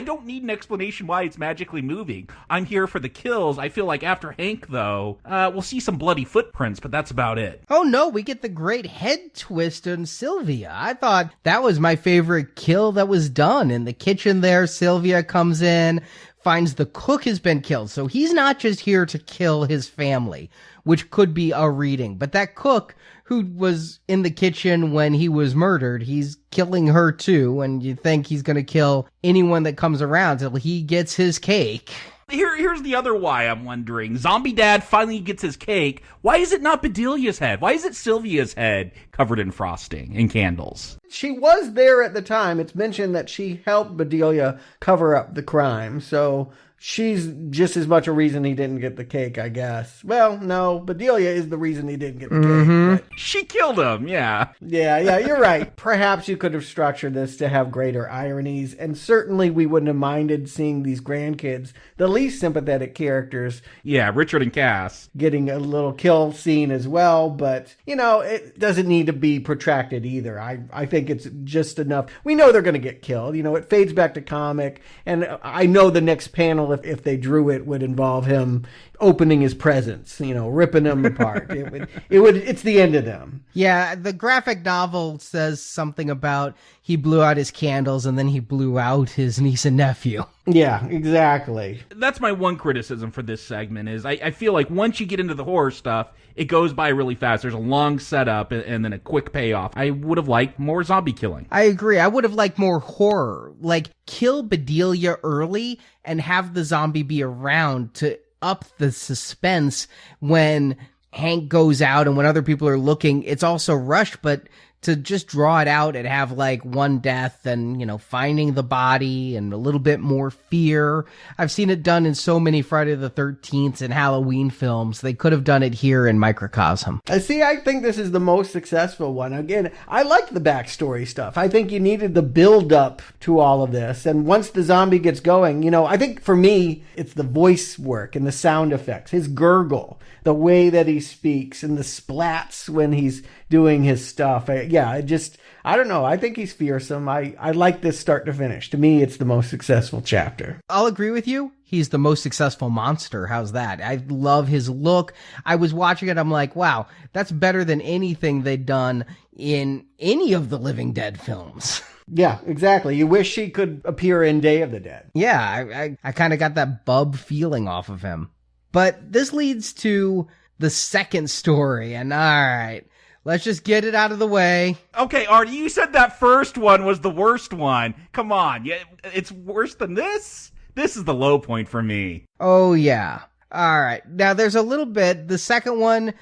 don't need an explanation why it's magically moving. I'm here for the kills. I feel like after Hank, though, we'll see some bloody footprints, but that's about it. Oh no, we get the great head twist on Sylvia. I thought that was my favorite kill that was done. In the kitchen there, Sylvia comes in, finds the cook has been killed. So he's not just here to kill his family, which could be a reading. But that cook who was in the kitchen when he was murdered, he's killing her too. And you think he's going to kill anyone that comes around till he gets his cake. Here's the other why I'm wondering. Zombie Dad finally gets his cake. Why is it not Bedelia's head? Why is it Sylvia's head covered in frosting and candles? She was there at the time. It's mentioned that she helped Bedelia cover up the crime. So she's just as much a reason he didn't get the cake, I guess. Well, no, Bedelia is the reason he didn't get the cake. But she killed him, yeah. Yeah, you're right. Perhaps you could have structured this to have greater ironies, and certainly we wouldn't have minded seeing these grandkids, the least sympathetic characters. Yeah, Richard and Cass. Getting a little kill scene as well, but, you know, it doesn't need to be protracted either. I think it's just enough. We know they're going to get killed. You know, it fades back to comic, and I know the next panel, if they drew it, would involve him opening his presents, you know, ripping them apart. It's the end of them. Yeah, the graphic novel says something about he blew out his candles and then he blew out his niece and nephew. Yeah, exactly. That's my one criticism for this segment is I feel like once you get into the horror stuff, it goes by really fast. There's a long setup and then a quick payoff. I would have liked more zombie killing. I agree. I would have liked more horror. Like, kill Bedelia early and have the zombie be around to up the suspense when Hank goes out and when other people are looking. It's also rushed, but to just draw it out and have like one death and, you know, finding the body and a little bit more fear. I've seen it done in so many Friday the 13th and Halloween films. They could have done it here in Microcosm. I think this is the most successful one. Again, I liked the backstory stuff. I think you needed the build up to all of this. And once the zombie gets going, you know, I think for me, it's the voice work and the sound effects, his gurgle, the way that he speaks and the splats when he's doing his stuff. I don't know. I think he's fearsome. I like this start to finish. To me, it's the most successful chapter. I'll agree with you. he's the most successful monster. How's that? I love his look. I was watching it. I'm like, wow, that's better than anything they'd done in any of the Living Dead films. Yeah, exactly. You wish he could appear in Day of the Dead. Yeah, I kind of got that bub feeling off of him. But this leads to the second story. And all right, let's just get it out of the way. Okay, Arnie, you said that first one was the worst one. Come on. Yeah, it's worse than this? This is the low point for me. Oh, yeah. All right. Now, there's a little bit. The second one,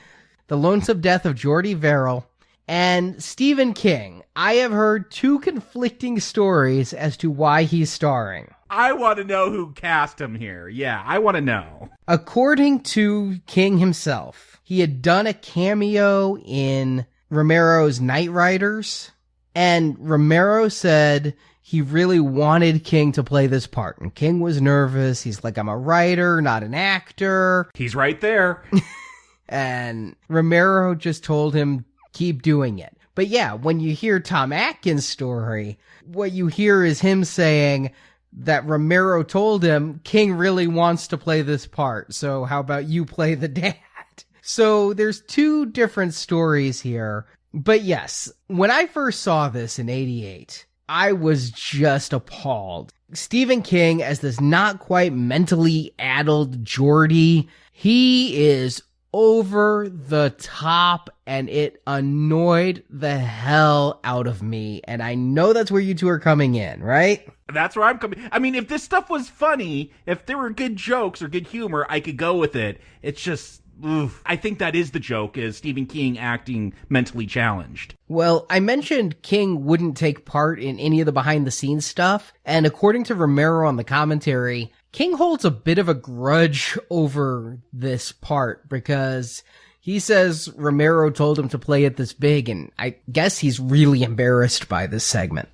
The Lonesome Death of Jordy Verrill. And Stephen King. I have heard two conflicting stories as to why he's starring. I want to know who cast him here. Yeah, I want to know. According to King himself, he had done a cameo in Romero's Night Riders, and Romero said he really wanted King to play this part. And King was nervous. He's like, I'm a writer, not an actor. He's right there. And Romero just told him, keep doing it. But yeah, when you hear Tom Atkins' story, what you hear is him saying that Romero told him, King really wants to play this part, so how about you play the dad? So there's two different stories here. But yes, when I first saw this in 88, I was just appalled. Stephen King as this not quite mentally addled Geordie, he is over the top, and it annoyed the hell out of me. And I know that's where you two are coming in, right? That's where I'm coming. I mean, if this stuff was funny, if there were good jokes or good humor, I could go with it. It's just, oof. I think that is the joke, is Stephen King acting mentally challenged. Well, I mentioned King wouldn't take part in any of the behind-the-scenes stuff, and according to Romero on the commentary, King holds a bit of a grudge over this part because he says Romero told him to play it this big, and I guess he's really embarrassed by this segment.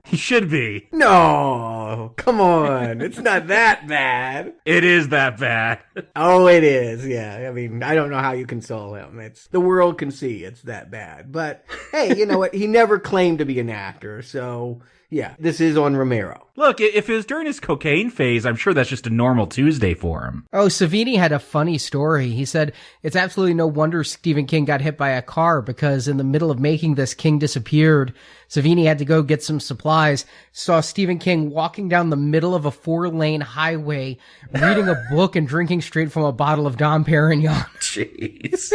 He should be. No, come on. It's not that bad. It is that bad. Oh, it is. Yeah. I mean, I don't know how you console him. It's the world can see it's that bad. But hey, you know what? He never claimed to be an actor. So yeah, this is on Romero. Look, if it was during his cocaine phase, I'm sure that's just a normal Tuesday for him. Oh, Savini had a funny story. He said, it's absolutely no wonder Stephen King got hit by a car because in the middle of making this, King disappeared. Savini had to go get some supplies, saw Stephen King walking down the middle of a 4-lane highway, reading a book and drinking straight from a bottle of Dom Perignon. Jeez.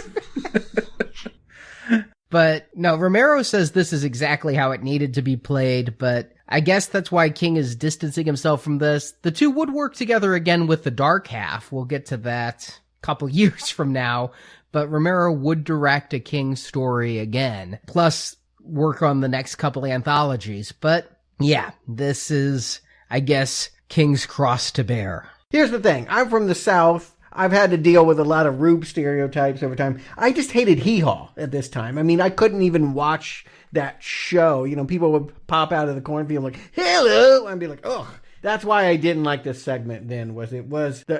But no, Romero says this is exactly how it needed to be played, but I guess that's why King is distancing himself from this. The two would work together again with The Dark Half. We'll get to that a couple years from now, but Romero would direct a King story again, plus work on the next couple anthologies. But yeah, this is, I guess, King's cross to bear. Here's the thing. I'm from the South. I've had to deal with a lot of Rube stereotypes over time. I just hated Hee Haw at this time. I mean, I couldn't even watch that show. You know, people would pop out of the cornfield like, hello. I'd be like, ugh. That's why I didn't like this segment then,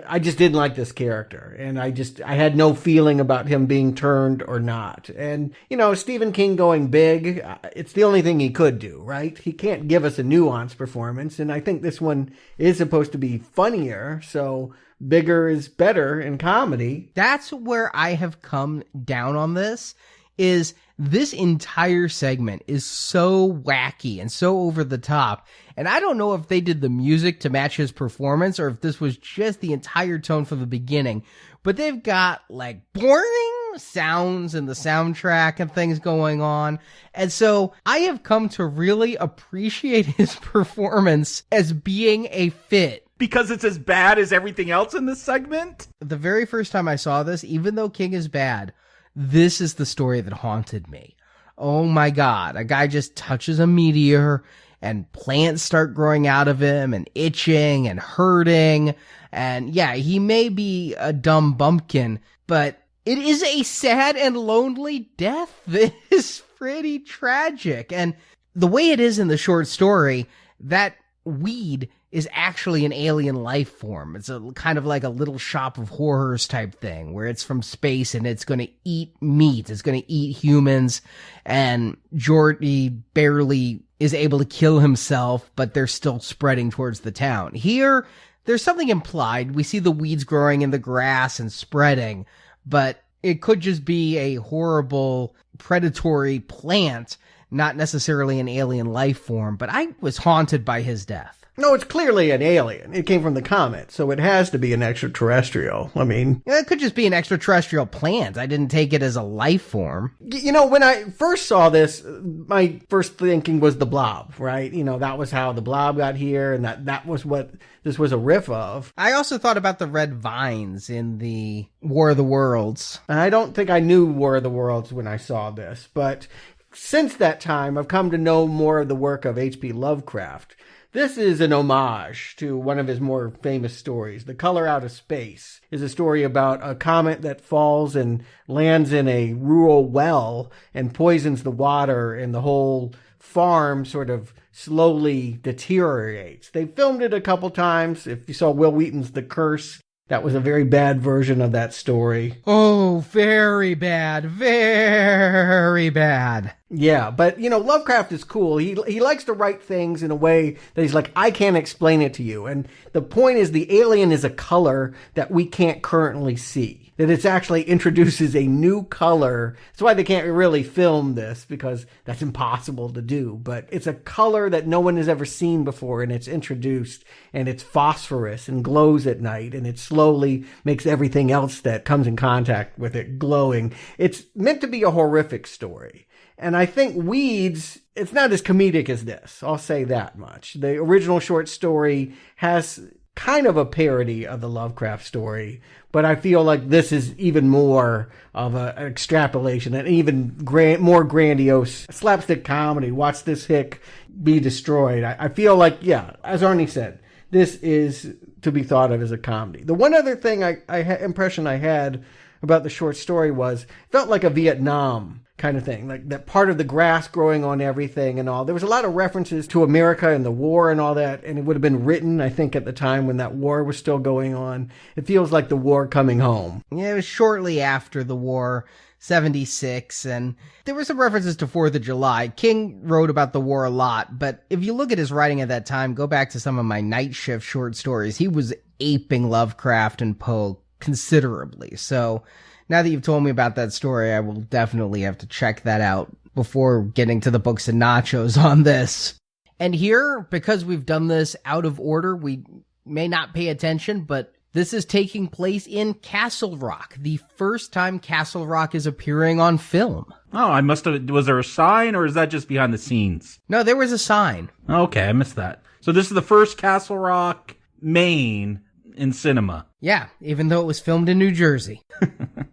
I just didn't like this character. And I had no feeling about him being turned or not. And, you know, Stephen King going big, it's the only thing he could do, right? He can't give us a nuanced performance. And I think this one is supposed to be funnier. So bigger is better in comedy. That's where I have come down on this, is this entire segment is so wacky and so over the top. And I don't know if they did the music to match his performance or if this was just the entire tone from the beginning. But they've got like boring sounds in the soundtrack and things going on. And so I have come to really appreciate his performance as being a fit. Because it's as bad as everything else in this segment? The very first time I saw this, even though King is bad, this is the story that haunted me. Oh my God. A guy just touches a meteor and plants start growing out of him and itching and hurting. And yeah, he may be a dumb bumpkin, but it is a sad and lonely death that is pretty tragic. And the way it is in the short story, that weed is actually an alien life form. It's a kind of like a Little Shop of Horrors type thing where it's from space and it's going to eat meat. It's going to eat humans, and Jordy barely is able to kill himself, but they're still spreading towards the town. Here, there's something implied. We see the weeds growing in the grass and spreading, but it could just be a horrible predatory plant, not necessarily an alien life form. But I was haunted by his death. No, it's clearly an alien. It came from the comet, so it has to be an extraterrestrial. I mean... It could just be an extraterrestrial plant. I didn't take it as a life form. You know, when I first saw this, my first thinking was the Blob, right? You know, that was how the Blob got here, and that was what this was a riff of. I also thought about the red vines in the War of the Worlds. I don't think I knew War of the Worlds when I saw this, but since that time, I've come to know more of the work of H.P. Lovecraft. This is an homage to one of his more famous stories. The Color Out of Space is a story about a comet that falls and lands in a rural well and poisons the water, and the whole farm sort of slowly deteriorates. They filmed it a couple times. If you saw Will Wheaton's The Curse, that was a very bad version of that story. Oh, very bad. Very bad. Yeah, but, you know, Lovecraft is cool. He likes to write things in a way that he's like, I can't explain it to you. And the point is the alien is a color that we can't currently see. That it actually introduces a new color. That's why they can't really film this, because that's impossible to do. But it's a color that no one has ever seen before, and it's introduced, and it's phosphorus and glows at night, and it slowly makes everything else that comes in contact with it glowing. It's meant to be a horrific story. And I think Weeds, it's not as comedic as this. I'll say that much. The original short story has kind of a parody of the Lovecraft story, but I feel like this is even more of an extrapolation, an even more grandiose slapstick comedy. Watch this hick be destroyed. I feel like, yeah, as Arnie said, this is to be thought of as a comedy. The one other thing impression I had about the short story was, it felt like a Vietnam kind of thing, like that part of the grass growing on everything and all. There was a lot of references to America and the war and all that, and it would have been written, I think, at the time when that war was still going on. It feels like the war coming home. Yeah, it was shortly after the war, 76, and there were some references to 4th of July. King wrote about the war a lot, but if you look at his writing at that time, go back to some of my Night Shift short stories, he was aping Lovecraft and Poe considerably. So now that you've told me about that story, I will definitely have to check that out before getting to the books and nachos on this. And here, because we've done this out of order, we may not pay attention, but this is taking place in Castle Rock, the first time Castle Rock is appearing on film. Oh, I must have... Was there a sign, or is that just behind the scenes? No, there was a sign. Okay, I missed that. So this is the first Castle Rock, Maine, in cinema. Yeah, even though it was filmed in New Jersey.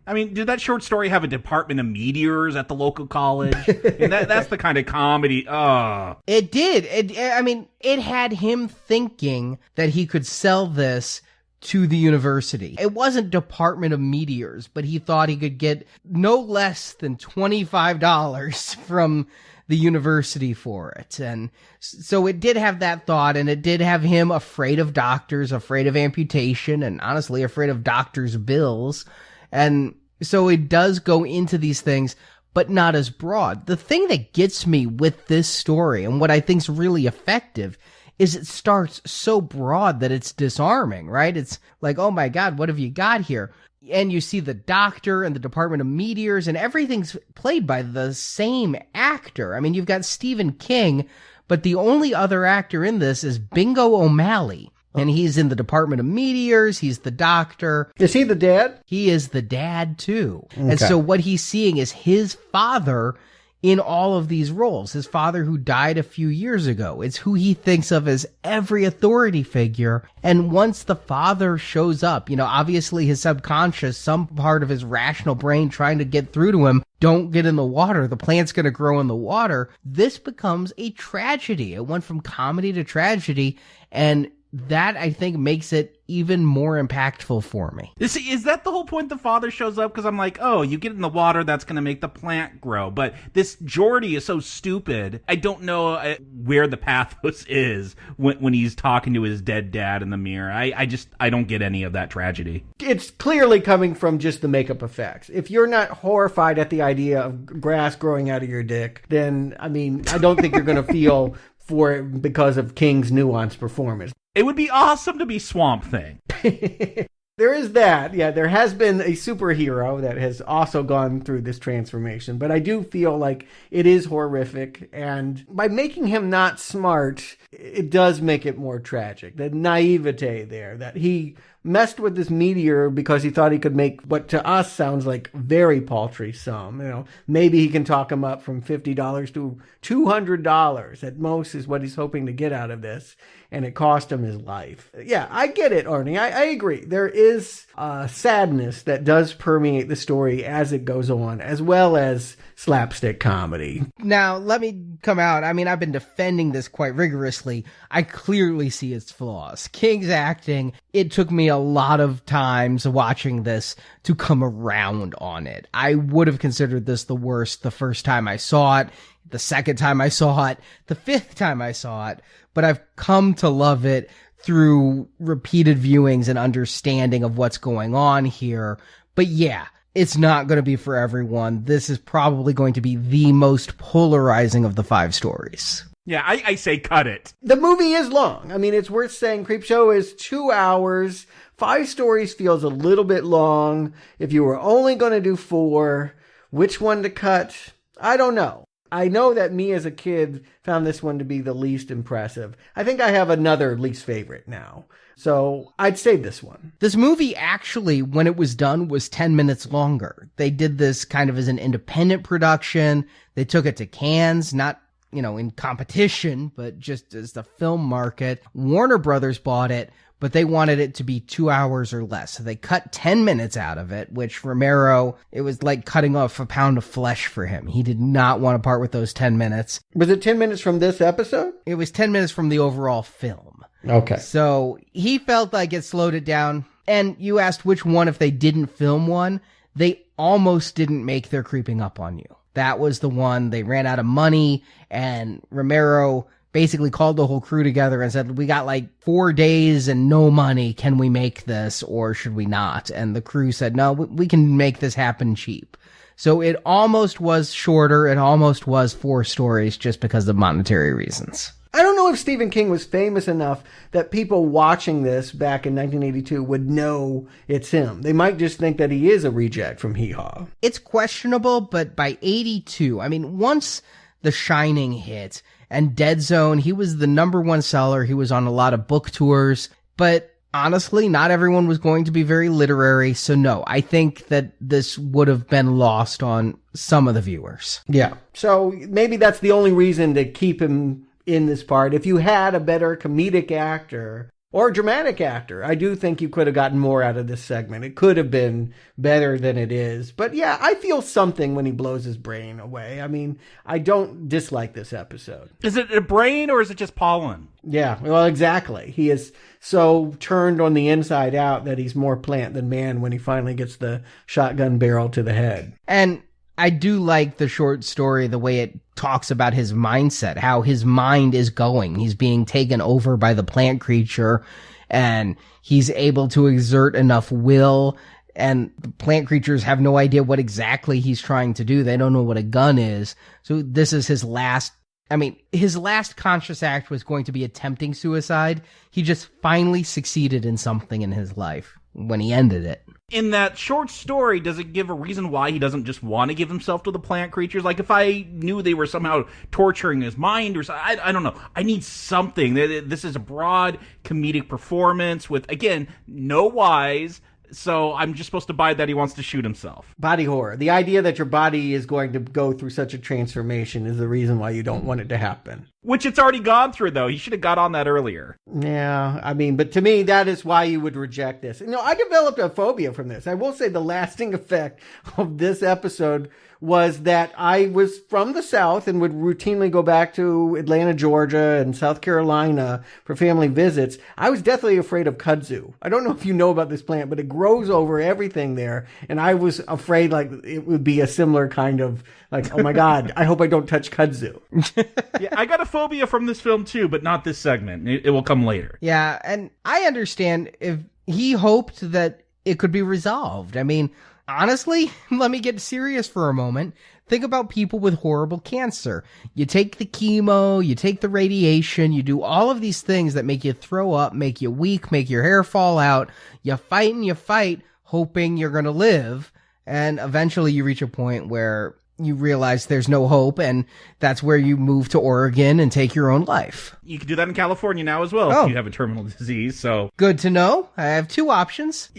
I mean, did that short story have a department of meteors at the local college? And that's the kind of comedy. It did. It had him thinking that he could sell this to the university. It wasn't Department of Meteors, but he thought he could get no less than $25 from the university for it. And so it did have that thought, and it did have him afraid of doctors, afraid of amputation, and honestly afraid of doctors' bills. And so it does go into these things, but not as broad. The thing that gets me with this story, and what I think's really effective, is it starts so broad that it's disarming, right? It's like, oh my God, what have you got here? And you see the doctor and the Department of Meteors, and everything's played by the same actor. I mean, you've got Stephen King, but the only other actor in this is Bingo O'Malley. And he's in the Department of Meteors. He's the doctor. Is he the dad? He is the dad, too. Okay. And so what he's seeing is his father in all of these roles. His father who died a few years ago. It's who he thinks of as every authority figure. And once the father shows up, you know, obviously his subconscious, some part of his rational brain trying to get through to him, don't get in the water. The plant's going to grow in the water. This becomes a tragedy. It went from comedy to tragedy. And that, I think, makes it even more impactful for me. Is that the whole point the father shows up? Because I'm like, oh, you get in the water, that's going to make the plant grow. But this Geordie is so stupid. I don't know where the pathos is when he's talking to his dead dad in the mirror. I don't get any of that tragedy. It's clearly coming from just the makeup effects. If you're not horrified at the idea of grass growing out of your dick, then, I mean, I don't think you're going to feel for it because of King's nuanced performance. It would be awesome to be Swamp Thing. There is that. Yeah, there has been a superhero that has also gone through this transformation. But I do feel like it is horrific. And by making him not smart, it does make it more tragic. The naivete there, that he messed with this meteor because he thought he could make what to us sounds like very paltry sum. You know, maybe he can talk him up from $50 to $200 at most is what he's hoping to get out of this. And it cost him his life. Yeah, I get it, Arnie. I agree. There is sadness that does permeate the story as it goes on, as well as slapstick comedy. Now, let me come out. I mean, I've been defending this quite rigorously. I clearly see its flaws. King's acting, it took me a lot of times watching this to come around on it. I would have considered this the worst the first time I saw it, the second time I saw it, the fifth time I saw it, but I've come to love it through repeated viewings and understanding of what's going on here. But yeah, it's not going to be for everyone. This is probably going to be the most polarizing of the 5 stories. Yeah, I say cut it. The movie is long. I mean, it's worth saying Creepshow is 2 hours. 5 stories feels a little bit long. If you were only going to do 4, which one to cut? I don't know. I know that me as a kid found this one to be the least impressive. I think I have another least favorite now. So I'd save this one. This movie actually, when it was done, was 10 minutes longer. They did this kind of as an independent production. They took it to Cannes, not, in competition, but just as the film market. Warner Brothers bought it, but they wanted it to be 2 hours or less. So they cut 10 minutes out of it, which Romero, it was like cutting off a pound of flesh for him. He did not want to part with those 10 minutes. Was it 10 minutes from this episode? It was 10 minutes from the overall film. Okay. So he felt like it slowed it down. And you asked which one, if they didn't film one, they almost didn't make their Creeping Up on You. That was the one. They ran out of money, and Romero basically called the whole crew together and said, we got like 4 days and no money. Can we make this or should we not? And the crew said, no, we can make this happen cheap. So it almost was shorter. It almost was 4 stories just because of monetary reasons. I don't know if Stephen King was famous enough that people watching this back in 1982 would know it's him. They might just think that he is a reject from Hee Haw. It's questionable, but by 82, I mean, once The Shining hit and Dead Zone, he was the #1 seller. He was on a lot of book tours, but honestly, not everyone was going to be very literary. So no, I think that this would have been lost on some of the viewers. Yeah. So maybe that's the only reason to keep him in this part. If you had a better comedic actor or dramatic actor, I do think you could have gotten more out of this segment. It could have been better than it is. But yeah, I feel something when he blows his brain away. I mean, I don't dislike this episode. Is it a brain or is it just pollen? Yeah, well, exactly. He is so turned on the inside out that he's more plant than man when he finally gets the shotgun barrel to the head. And I do like the short story, the way it talks about his mindset, how his mind is going. He's being taken over by the plant creature, and he's able to exert enough will, and the plant creatures have no idea what exactly he's trying to do. They don't know what a gun is. So this is his last conscious act was going to be attempting suicide. He just finally succeeded in something in his life when he ended it. In that short story, does it give a reason why he doesn't just want to give himself to the plant creatures? Like, if I knew they were somehow torturing his mind or something, I don't know. I need something. This is a broad comedic performance with, again, no whys. So I'm just supposed to buy that he wants to shoot himself. Body horror. The idea that your body is going to go through such a transformation is the reason why you don't want it to happen. Which it's already gone through, though. He should have got on that earlier. Yeah, I mean, but to me, that is why you would reject this. I developed a phobia from this. I will say the lasting effect of this episode was that I was from the South and would routinely go back to Atlanta, Georgia and South Carolina for family visits. I was deathly afraid of kudzu. I don't know if you know about this plant, but it grows over everything there. And I was afraid like it would be a similar kind of like, oh my God, I hope I don't touch kudzu. Yeah, I got a phobia from this film too, but not this segment. It will come later. Yeah, and I understand if he hoped that it could be resolved. I mean, honestly, let me get serious for a moment. Think about people with horrible cancer. You take the chemo, you take the radiation, you do all of these things that make you throw up, make you weak, make your hair fall out. You fight and you fight, hoping you're going to live. And eventually you reach a point where you realize there's no hope, and that's where you move to Oregon and take your own life. You can do that in California now as well if you have a terminal disease, so... Good to know. I have 2 options.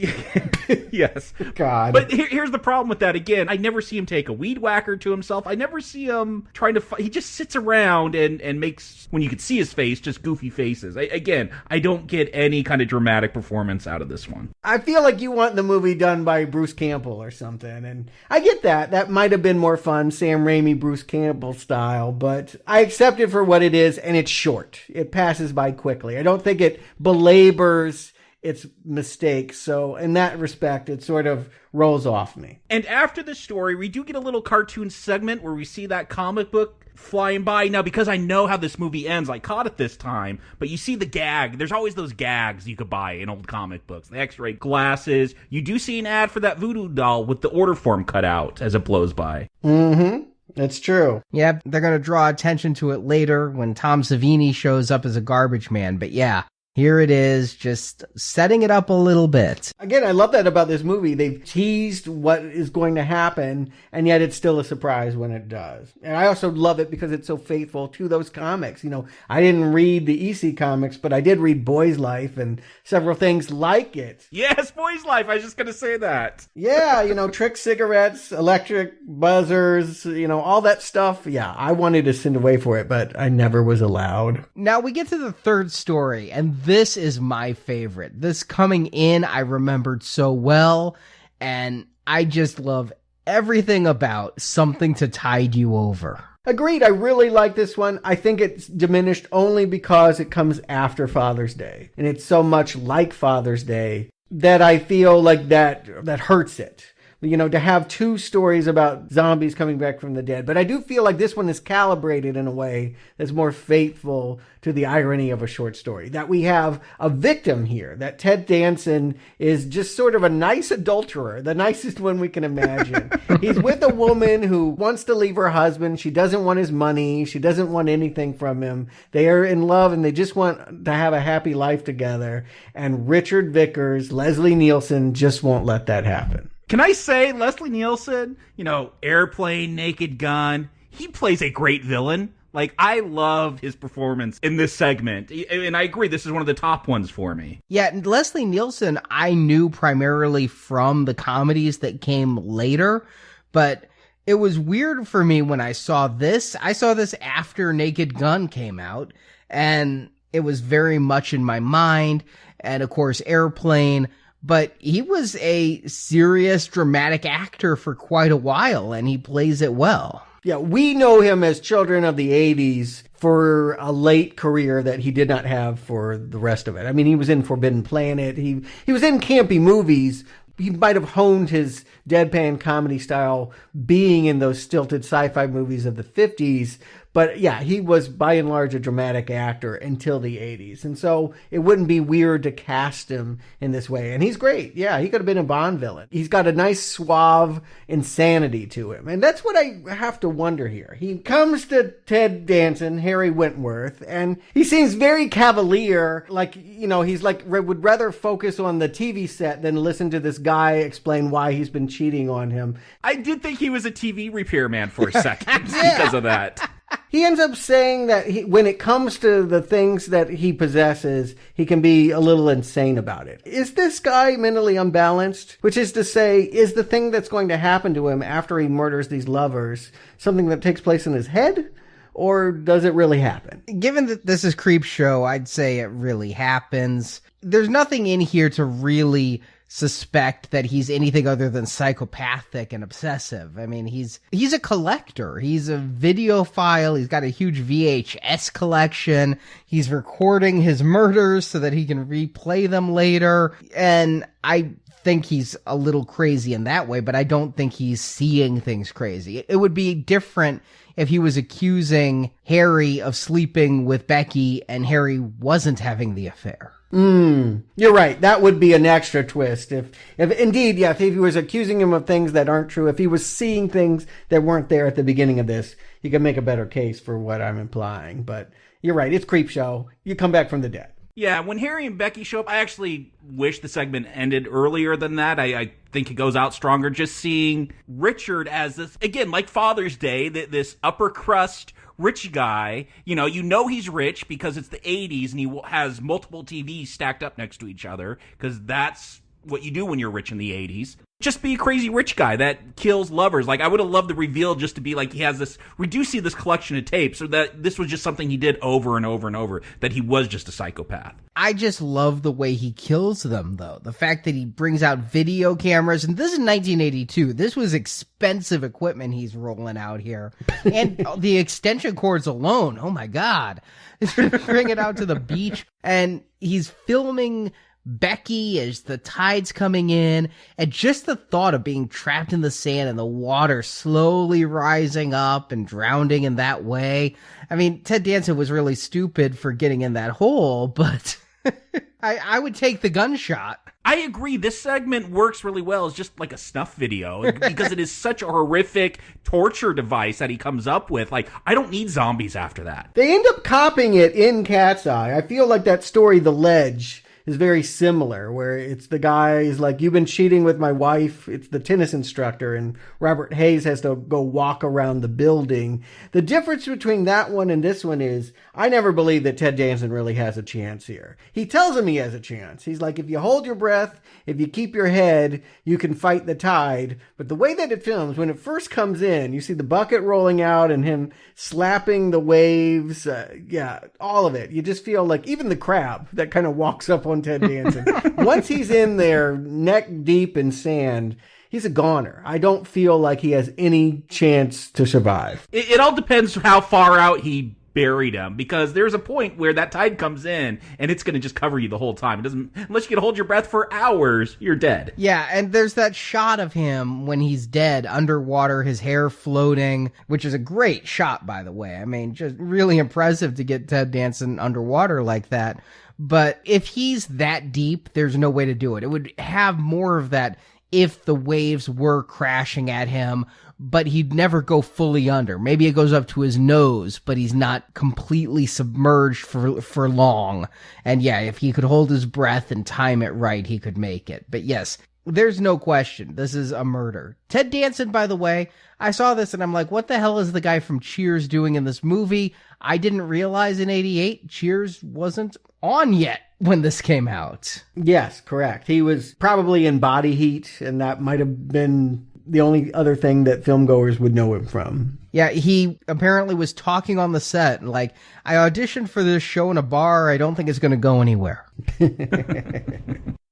Yes. God. But here's the problem with that. Again, I never see him take a weed whacker to himself. I never see him trying to fight. He just sits around and makes, when you can see his face, just goofy faces. I don't get any kind of dramatic performance out of this one. I feel like you want the movie done by Bruce Campbell or something, and I get that. That might have been more fun, Sam Raimi, Bruce Campbell style, but I accept it for what it is, and it's short. It passes by quickly. I don't think it belabors its mistakes, so in that respect, it sort of rolls off me. And after the story, we do get a little cartoon segment where we see that comic book flying by. Now, because I know how this movie ends, I caught it this time, but you see the gag. There's always those gags you could buy in old comic books. The x-ray glasses. You do see an ad for that voodoo doll with the order form cut out as it blows by. Mm-hmm. It's true. Yeah, they're going to draw attention to it later when Tom Savini shows up as a garbage man. But yeah, here it is, just setting it up a little bit. Again, I love that about this movie. They've teased what is going to happen, and yet it's still a surprise when it does. And I also love it because it's so faithful to those comics. You know, I didn't read the EC comics, but I did read Boy's Life and several things like it. Yes, Boy's Life. I was just going to say that. Yeah, you know, trick cigarettes, electric buzzers, you know, all that stuff. Yeah, I wanted to send away for it, but I never was allowed. Now we get to the third story, and this is my favorite. This coming in, I remembered so well, and I just love everything about Something to Tide You Over. Agreed. I really like this one. I think it's diminished only because it comes after Father's Day, and it's so much like Father's Day that I feel like that hurts it. You know, to have 2 stories about zombies coming back from the dead. But I do feel like this one is calibrated in a way that's more faithful to the irony of a short story. That we have a victim here, that Ted Danson is just sort of a nice adulterer, the nicest one we can imagine. He's with a woman who wants to leave her husband. She doesn't want his money. She doesn't want anything from him. They are in love and they just want to have a happy life together. And Richard Vickers, Leslie Nielsen just won't let that happen. Can I say Leslie Nielsen, you know, Airplane, Naked Gun, he plays a great villain. Like, I love his performance in this segment. And I agree, this is one of the top ones for me. Yeah, Leslie Nielsen, I knew primarily from the comedies that came later, but it was weird for me when I saw this. I saw this after Naked Gun came out, and it was very much in my mind. And of course, Airplane. But he was a serious, dramatic actor for quite a while, and he plays it well. Yeah, we know him as children of the 80s for a late career that he did not have for the rest of it. I mean, he was in Forbidden Planet. He was in campy movies. He might have honed his deadpan comedy style being in those stilted sci-fi movies of the 50s. But yeah, he was by and large a dramatic actor until the 80s. And so it wouldn't be weird to cast him in this way. And he's great. Yeah, he could have been a Bond villain. He's got a nice suave insanity to him. And that's what I have to wonder here. He comes to Ted Danson, Harry Wentworth, and he seems very cavalier. Like, you know, he's like, would rather focus on the TV set than listen to this guy explain why he's been cheating on him. I did think he was a TV repairman for a second because of that. He ends up saying that when it comes to the things that he possesses, he can be a little insane about it. Is this guy mentally unbalanced? Which is to say, is the thing that's going to happen to him after he murders these lovers something that takes place in his head? Or does it really happen? Given that this is Creepshow, I'd say it really happens. There's nothing in here to really suspect that he's anything other than psychopathic and obsessive. I mean, he's a collector. He's a videophile. He's got a huge VHS collection. He's recording his murders so that he can replay them later. And I think he's a little crazy in that way, but I don't think he's seeing things crazy. It would be different if he was accusing Harry of sleeping with Becky and Harry wasn't having the affair. You're right. That would be an extra twist. If indeed, if he was accusing him of things that aren't true, if he was seeing things that weren't there at the beginning of this, you could make a better case for what I'm implying. But you're right. It's Creepshow. You come back from the dead. Yeah, when Harry and Becky show up, I actually wish the segment ended earlier than that. I think it goes out stronger just seeing Richard as this, again, like Father's Day, this upper crust rich guy. You know he's rich because it's the 80s and he has multiple TVs stacked up next to each other because that's what you do when you're rich in the 80s. Just be a crazy rich guy that kills lovers. Like, I would have loved the reveal just to be like, he has this, we do see this collection of tapes, or that this was just something he did over and over and over, that he was just a psychopath. I just love the way he kills them, though. The fact that he brings out video cameras, and this is 1982. This was expensive equipment he's rolling out here. And the extension cords alone, oh my God. Bring it out to the beach, and he's filming Becky as the tide's coming in, and just the thought of being trapped in the sand and the water slowly rising up and drowning in that way. I mean, Ted Danson was really stupid for getting in that hole, but I would take the gunshot. I agree. This segment works really well as just like a snuff video because it is such a horrific torture device that he comes up with. Like, I don't need zombies after that. They end up copying it in Cat's Eye. I feel like that story, The Ledge, is very similar, where it's the guy is like, you've been cheating with my wife. It's the tennis instructor, and Robert Hayes has to go walk around the building. The difference between that one and this one is, I never believe that Ted Danson really has a chance here. He tells him he has a chance. He's like, if you hold your breath, if you keep your head, you can fight the tide. But the way that it films, when it first comes in, you see the bucket rolling out and him slapping the waves. All of it. You just feel like even the crab that kind of walks up on Ted Danson. Once he's in there neck deep in sand, he's a goner. I don't feel like he has any chance to survive. It all depends how far out he buried him, because there's a point where that tide comes in and it's going to just cover you the whole time. It doesn't, unless you can hold your breath for hours, you're dead. Yeah, and there's that shot of him when he's dead underwater, his hair floating, which is a great shot, by the way. I mean, just really impressive to get Ted Danson underwater like that. But if he's that deep, there's no way to do it. It would have more of that if the waves were crashing at him, but he'd never go fully under. Maybe it goes up to his nose, but he's not completely submerged for long. And yeah, if he could hold his breath and time it right, he could make it. But yes, there's no question. This is a murder. Ted Danson, by the way, I saw this and I'm like, what the hell is the guy from Cheers doing in this movie? I didn't realize in 88, Cheers wasn't on yet when this came out. Yes, correct. He was probably in Body Heat, and that might have been the only other thing that filmgoers would know him from. Yeah, he apparently was talking on the set, like, I auditioned for this show in a bar. I don't think it's going to go anywhere.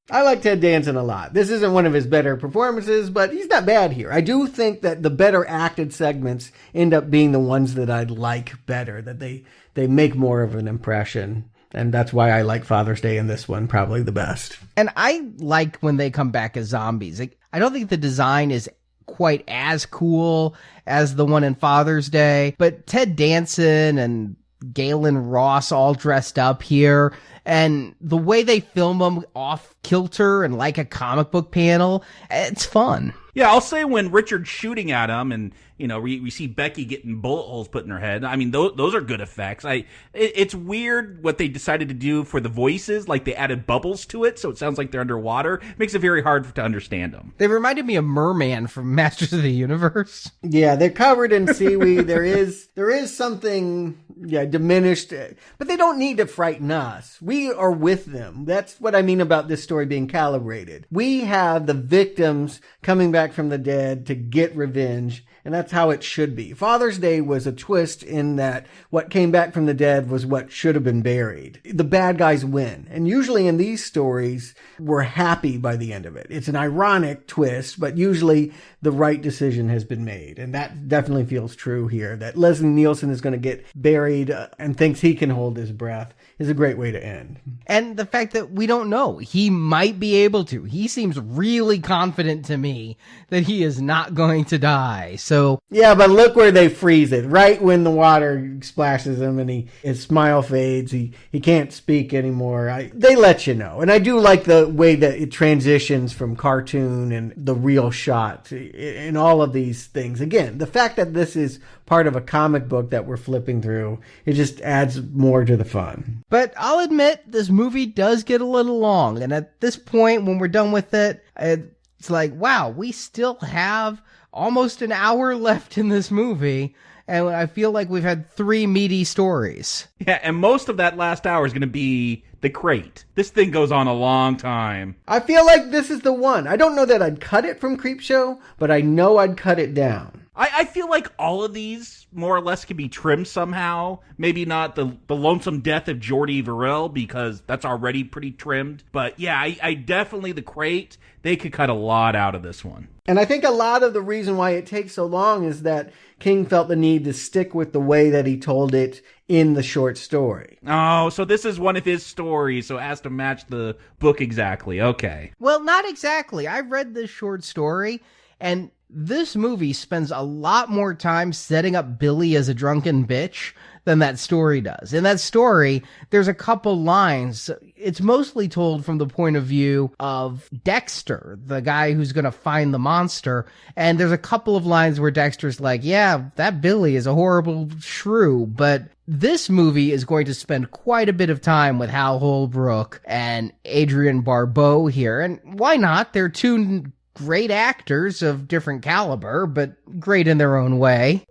I like Ted Danson a lot. This isn't one of his better performances, but he's not bad here. I do think that the better acted segments end up being the ones that I like better, that they make more of an impression. And that's why I like Father's Day in this one probably the best. And I like when they come back as zombies. I don't think the design is quite as cool as the one in Father's Day, but Ted Danson and Galen Ross all dressed up here, and the way they film them off kilter and like a comic book panel, it's fun. Yeah, I'll say when Richard's shooting at him and, you know, we see Becky getting bullet holes put in her head. I mean, those are good effects. It's weird what they decided to do for the voices. Like, they added bubbles to it, so it sounds like they're underwater. It makes it very hard to understand them. They reminded me of Merman from Masters of the Universe. Yeah, they're covered in seaweed. There is something, diminished. But they don't need to frighten us. We are with them. That's what I mean about this story being calibrated. We have the victims coming back from the dead to get revenge, and that's how it should be. Father's Day was a twist in that what came back from the dead was what should have been buried. The bad guys win, and usually in these stories, we're happy by the end of it. It's an ironic twist, but usually the right decision has been made, and that definitely feels true here. That Leslie Nielsen is going to get buried and thinks he can hold his breath is a great way to end. hand. And the fact that we don't know, he might be able to. He seems really confident to me that he is not going to die. So yeah, but look where they freeze it. Right when the water splashes him and his smile fades, he can't speak anymore. They let you know. And I do like the way that it transitions from cartoon and the real shot in all of these things. Again, the fact that this is part of a comic book that we're flipping through, it just adds more to the fun. But I'll admit, this movie does get a little long. And at this point, when we're done with it, it's like, wow, we still have almost an hour left in this movie. And I feel like we've had 3 meaty stories. Yeah, and most of that last hour is going to be the crate. This thing goes on a long time. I feel like this is the one. I don't know that I'd cut it from Creepshow, but I know I'd cut it down. I feel like all of these more or less can be trimmed somehow. Maybe not the lonesome death of Jordy Verrill, because that's already pretty trimmed. But yeah, I definitely, the crate, they could cut a lot out of this one. And I think a lot of the reason why it takes so long is that King felt the need to stick with the way that he told it in the short story. Oh, so this is one of his stories, so it has to match the book exactly. Okay. Well, not exactly. I read this short story, and this movie spends a lot more time setting up Billy as a drunken bitch than that story does. In that story, there's a couple lines. It's mostly told from the point of view of Dexter, the guy who's going to find the monster. And there's a couple of lines where Dexter's like, yeah, that Billy is a horrible shrew. But this movie is going to spend quite a bit of time with Hal Holbrook and Adrienne Barbeau here. And why not? They're 2 great actors of different caliber, but great in their own way.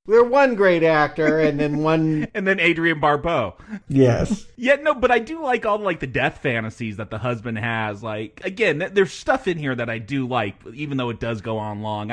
They're one great actor and then one... and then Adrienne Barbeau. Yes. Yeah, no, but I do like all the death fantasies that the husband has. Like, again, there's stuff in here that I do like, even though it does go on long.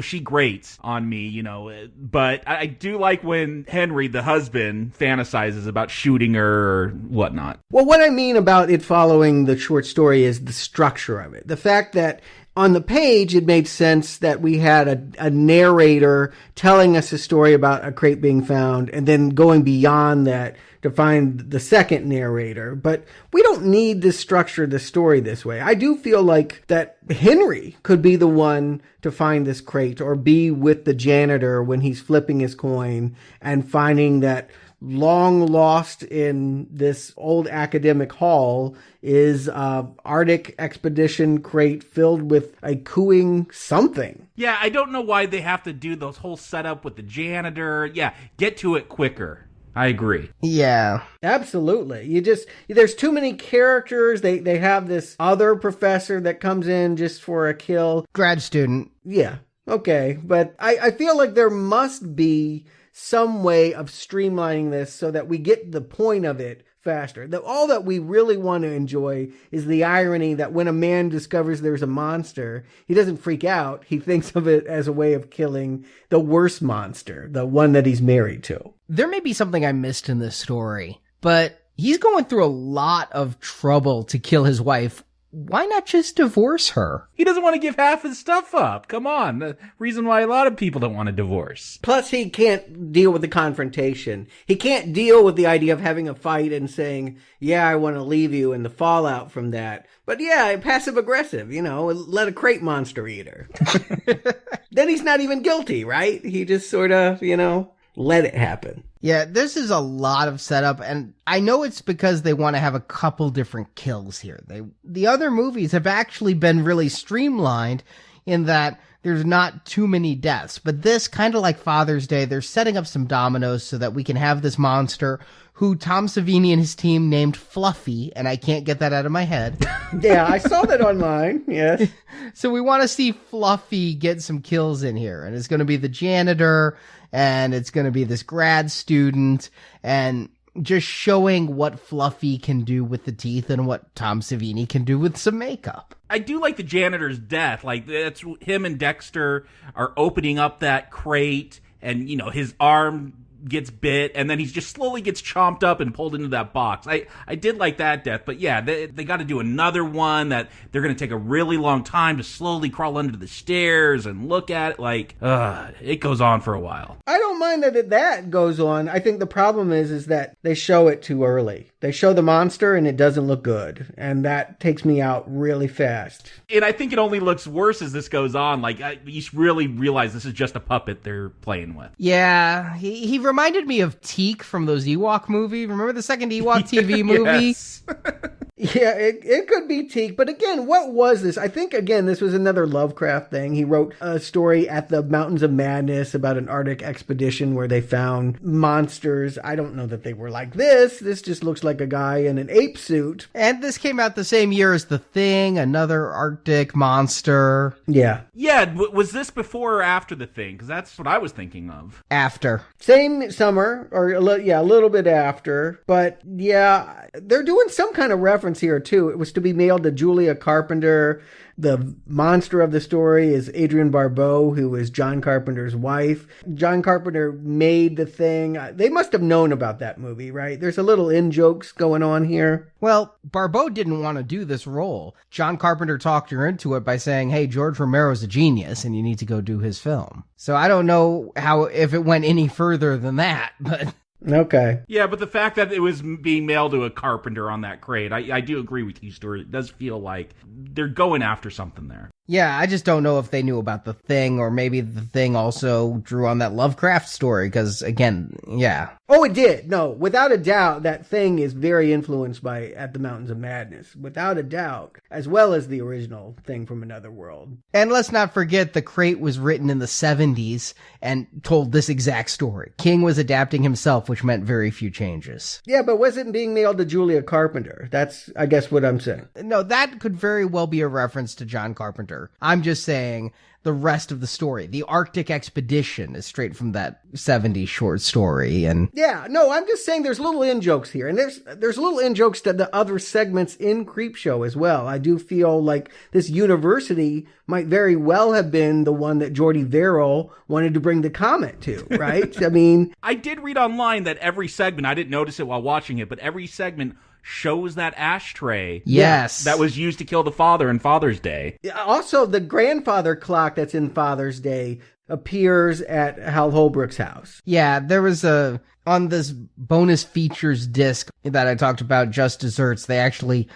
She grates on me, you know. But I do like when Henry, the husband, fantasizes about shooting her or whatnot. Well, what I mean about it following the short story is the structure of it. The fact that on the page, it made sense that we had a narrator telling us a story about a crate being found and then going beyond that to find the second narrator. But we don't need to structure the story this way. I do feel like that Henry could be the one to find this crate or be with the janitor when he's flipping his coin and finding that long lost in this old academic hall is Arctic expedition crate filled with a cooing something. Yeah, I don't know why they have to do those whole setup with the janitor. Yeah, get to it quicker. I agree. Yeah. Absolutely. There's too many characters. They have this other professor that comes in just for a kill. Grad student. Yeah. Okay. But I feel like there must be some way of streamlining this so that we get the point of it faster. All that we really want to enjoy is the irony that when a man discovers there's a monster, he doesn't freak out. He thinks of it as a way of killing the worst monster, the one that he's married to. There may be something I missed in this story, but he's going through a lot of trouble to kill his wife. Why not just divorce her? He doesn't want to give half his stuff up. Come on. The reason why a lot of people don't want to divorce. Plus, he can't deal with the confrontation. He can't deal with the idea of having a fight and saying, yeah, I want to leave you, and the fallout from that. But yeah, passive aggressive, let a crate monster eat her. Then he's not even guilty, right? He just sort of, let it happen. Yeah, this is a lot of setup, and I know it's because they want to have a couple different kills here. The other movies have actually been really streamlined in that there's not too many deaths. But this, kind of like Father's Day, they're setting up some dominoes so that we can have this monster who Tom Savini and his team named Fluffy, and I can't get that out of my head. Yeah, I saw that online, yes. So we want to see Fluffy get some kills in here, and it's going to be the janitor, and it's going to be this grad student, and just showing what Fluffy can do with the teeth and what Tom Savini can do with some makeup. I do like the janitor's death. Like, that's him and Dexter are opening up that crate, and, his arm gets bit, and then he just slowly gets chomped up and pulled into that box. I did like that death, but yeah, they got to do another one that they're going to take a really long time to slowly crawl under the stairs and look at it. It goes on for a while. I don't mind that goes on. I think the problem is that they show it too early. They show the monster and it doesn't look good, and that takes me out really fast. And I think it only looks worse as this goes on. You really realize this is just a puppet they're playing with. Yeah, he reminded me of Teak from those Ewok movies. Remember the second Ewok TV movie? Yes. Yeah, it could be Teak. But again, what was this? I think, again, this was another Lovecraft thing. He wrote a story at the Mountains of Madness about an Arctic expedition where they found monsters. I don't know that they were like this. This just looks like a guy in an ape suit. And this came out the same year as The Thing, another Arctic monster. Yeah. Yeah, was this before or after The Thing? Because that's what I was thinking of. After. Same summer, or a little bit after. But yeah, they're doing some kind of reference here too. It was to be mailed to Julia Carpenter. The monster of the story is Adrienne Barbeau, who is John Carpenter's wife. John Carpenter made The Thing. They must have known about that movie, right? There's a little in-jokes going on here. Well, Barbeau didn't want to do this role. John Carpenter talked her into it by saying, hey, George Romero's a genius and you need to go do his film. So I don't know if it went any further than that, but... Okay. Yeah, but the fact that it was being mailed to a carpenter on that crate, I do agree with you, Stuart. It does feel like they're going after something there. Yeah, I just don't know if they knew about The Thing, or maybe The Thing also drew on that Lovecraft story, because, again, yeah. Oh, it did. No, without a doubt, that Thing is very influenced by At the Mountains of Madness. Without a doubt. As well as the original Thing from Another World. And let's not forget, The Crate was written in the 70s and told this exact story. King was adapting himself, which meant very few changes. Yeah, but was it being mailed to Julia Carpenter? That's, I guess, what I'm saying. No, that could very well be a reference to John Carpenter. I'm just saying the rest of the story. The Arctic expedition is straight from that 70s short story. And yeah, no, I'm just saying there's little in-jokes here. And there's little in-jokes to the other segments in Creepshow as well. I do feel like this university might very well have been the one that Jordy Verrill wanted to bring the comet to, right? I mean... I did read online that every segment, I didn't notice it while watching it, but every segment shows that ashtray. Yes. That was used to kill the father in Father's Day. Also, the grandfather clock that's in Father's Day appears at Hal Holbrook's house. Yeah, there was on this bonus features disc that I talked about, Just Desserts, they actually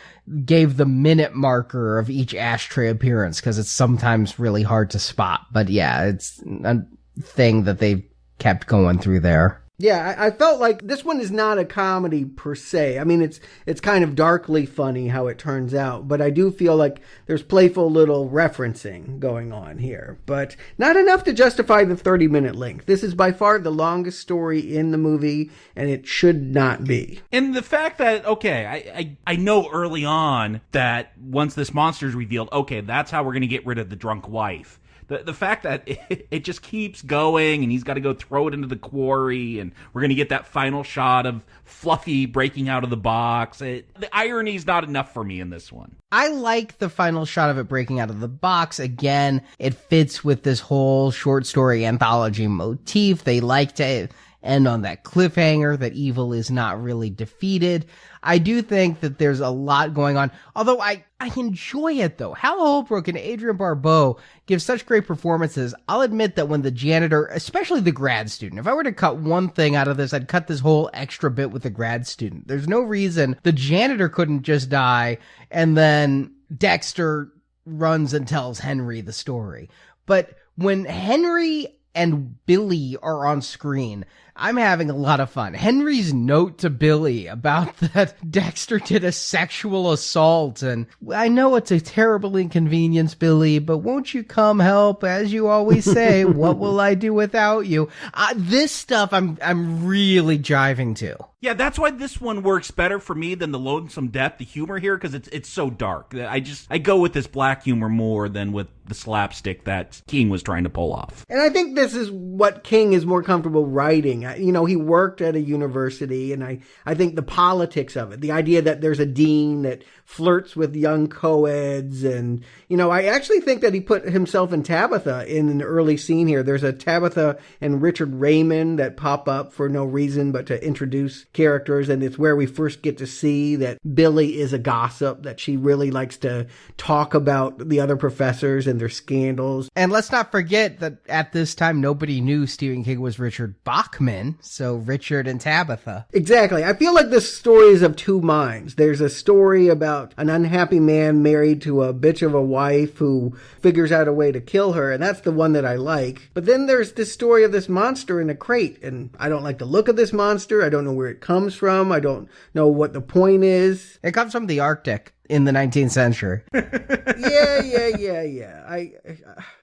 gave the minute marker of each ashtray appearance, because it's sometimes really hard to spot. But yeah, it's a thing that they've kept going through there. Yeah, I felt like this one is not a comedy per se. I mean, it's kind of darkly funny how it turns out, but I do feel like there's playful little referencing going on here, but not enough to justify the 30-minute length. This is by far the longest story in the movie, and it should not be. And the fact that, okay, I know early on that once this monster is revealed, okay, that's how we're going to get rid of the drunk wife. The fact that it just keeps going, and he's got to go throw it into the quarry, and we're going to get that final shot of Fluffy breaking out of the box. The irony's not enough for me in this one. I like the final shot of it breaking out of the box. Again, it fits with this whole short story anthology motif. They like to end on that cliffhanger that evil is not really defeated. I do think that there's a lot going on, although I enjoy it though. Hal Holbrook and Adrienne Barbeau give such great performances. I'll admit that when the janitor, especially the grad student, if I were to cut one thing out of this, I'd cut this whole extra bit with the grad student. There's no reason the janitor couldn't just die and then Dexter runs and tells Henry the story. But when Henry and Billy are on screen, I'm having a lot of fun. Henry's note to Billy about that Dexter did a sexual assault, and I know it's a terrible inconvenience, Billy, but won't you come help? As you always say, what will I do without you? This stuff I'm really jiving to. Yeah, that's why this one works better for me than the Lonesome Death, the humor here, because it's so dark. I go with this black humor more than with the slapstick that King was trying to pull off. And I think this is what King is more comfortable writing. He worked at a university, and I think the politics of it, the idea that there's a dean that flirts with young co-eds, and, I actually think that he put himself and Tabitha in an early scene here. There's a Tabitha and Richard Raymond that pop up for no reason but to introduce characters, and it's where we first get to see that Billy is a gossip, that she really likes to talk about the other professors and their scandals. And let's not forget that at this time, nobody knew Stephen King was Richard Bachman, so Richard and Tabitha. Exactly. I feel like this story is of two minds. There's a story about an unhappy man married to a bitch of a wife who figures out a way to kill her, and that's the one that I like. But then there's this story of this monster in a crate, and I don't like the look of this monster. I don't know where it comes from. I don't know what the point is. It comes from the Arctic in the 19th century. Yeah.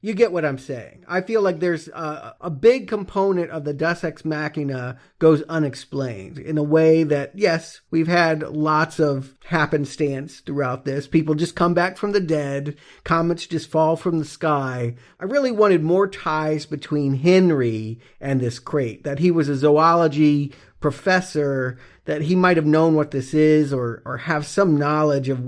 You get what I'm saying. I feel like there's a big component of the Deus Ex Machina goes unexplained in a way that, yes, we've had lots of happenstance throughout this. People just come back from the dead. Comets just fall from the sky. I really wanted more ties between Henry and this crate, that he was a zoology professor, that he might have known what this is or have some knowledge of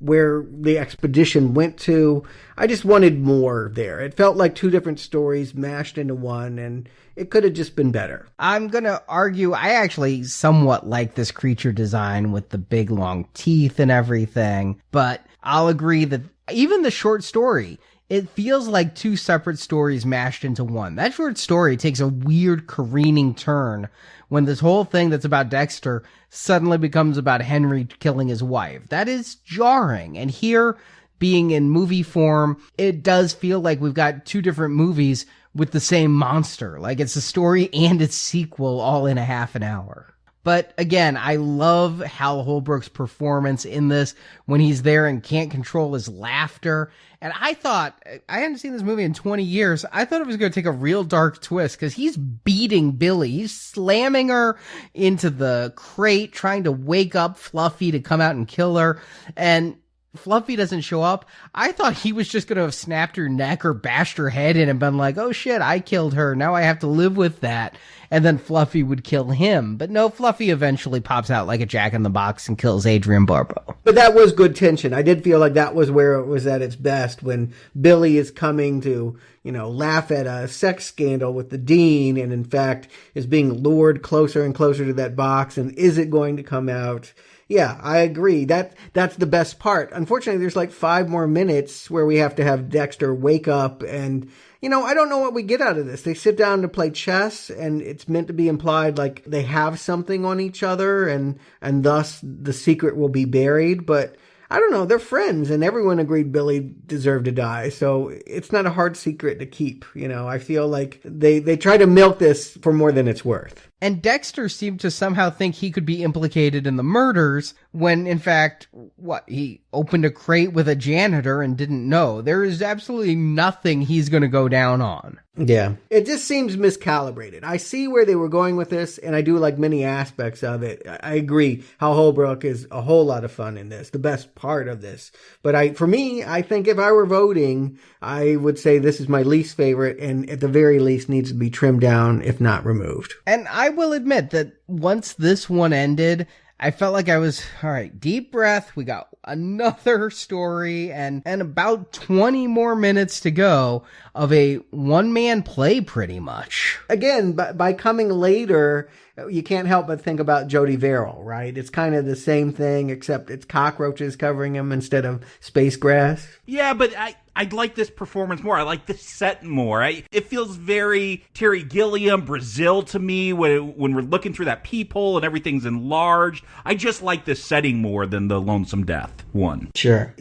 where the expedition went to. I just wanted more there. It felt like two different stories mashed into one, and it could have just been better. I'm going to argue I actually somewhat like this creature design with the big long teeth and everything, but I'll agree that even the short story, it feels like two separate stories mashed into one. That short story takes a weird careening turn when this whole thing that's about Dexter suddenly becomes about Henry killing his wife. That is jarring. And here, being in movie form, it does feel like we've got two different movies with the same monster. Like it's a story and its sequel all in a half an hour. But again, I love Hal Holbrook's performance in this when he's there and can't control his laughter. And I thought, I hadn't seen this movie in 20 years. I thought it was going to take a real dark twist because he's beating Billy. He's slamming her into the crate, trying to wake up Fluffy to come out and kill her. And Fluffy doesn't show up. I thought he was just going to have snapped her neck or bashed her head in and been like, oh shit, I killed her. Now I have to live with that. And then Fluffy would kill him. But no, Fluffy eventually pops out like a jack-in-the-box and kills Adrian Barbeau. But that was good tension. I did feel like that was where it was at its best, when Billy is coming to, laugh at a sex scandal with the dean, and in fact is being lured closer and closer to that box. And is it going to come out? Yeah, I agree. That's the best part. Unfortunately, there's like 5 more minutes where we have to have Dexter wake up, and I don't know what we get out of this. They sit down to play chess, and it's meant to be implied like they have something on each other, and thus the secret will be buried. But I don't know. They're friends, and everyone agreed Billy deserved to die. So it's not a hard secret to keep. I feel like they try to milk this for more than it's worth. And Dexter seemed to somehow think he could be implicated in the murders when, in fact, he opened a crate with a janitor and didn't know. There is absolutely nothing he's going to go down on. Yeah. It just seems miscalibrated. I see where they were going with this, and I do like many aspects of it. I agree. Hal Holbrook is a whole lot of fun in this, the best part of this. But for me, I think if I were voting, I would say this is my least favorite, and at the very least needs to be trimmed down, if not removed. And I will admit that once this one ended, I felt like I was, all right, deep breath. We got another story and about 20 more minutes to go of a one-man play pretty much. Again, by coming later, you can't help but think about Jody Verrill, right? It's kind of the same thing, except it's cockroaches covering him instead of space grass. Yeah, but I like this performance more. I like this set more. It feels very Terry Gilliam, Brazil to me when we're looking through that peephole and everything's enlarged. I just like this setting more than the Lonesome Death one. Sure.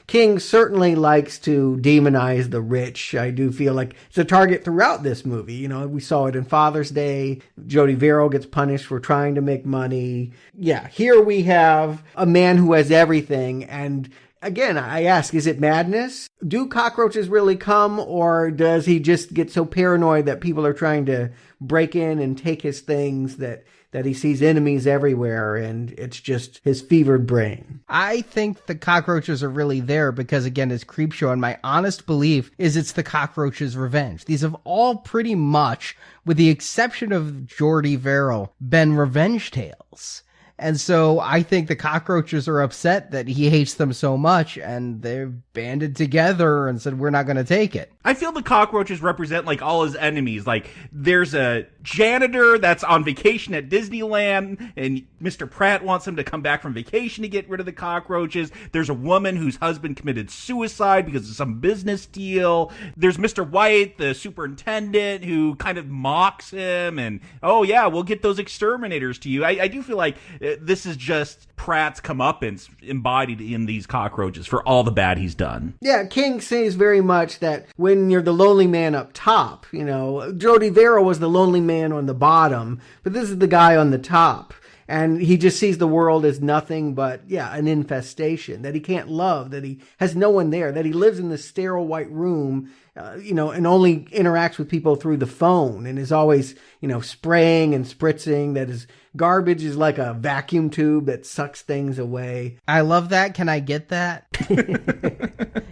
King certainly likes to demonize the rich. I do feel like it's a target throughout this movie. We saw it in Father's Day. Jody Verrill gets punished for trying to make money. Yeah, here we have a man who has everything, and again, I ask, is it madness? Do cockroaches really come, or does he just get so paranoid that people are trying to break in and take his things that that he sees enemies everywhere and it's just his fevered brain. I think the cockroaches are really there because, again, it's Creepshow, and my honest belief is it's the cockroaches' revenge. These have all pretty much, with the exception of Jordy Verrill, been revenge tales. And so I think the cockroaches are upset that he hates them so much, and they've banded together and said, we're not going to take it. I feel the cockroaches represent, like, all his enemies. Like, there's a janitor that's on vacation at Disneyland, and Mr. Pratt wants him to come back from vacation to get rid of the cockroaches. There's a woman whose husband committed suicide because of some business deal. There's Mr. White, the superintendent, who kind of mocks him, and, oh, yeah, we'll get those exterminators to you. I do feel like this is just Pratt's comeuppance embodied in these cockroaches for all the bad he's done. Yeah, King says very much that when you're the lonely man up top, you know, Jordy Verrill was the lonely man on the bottom, but this is the guy on the top. And he just sees the world as nothing but, an infestation, that he can't love, that he has no one there, that he lives in this sterile white room, and only interacts with people through the phone and is always, spraying and spritzing, that his garbage is like a vacuum tube that sucks things away. I love that. Can I get that?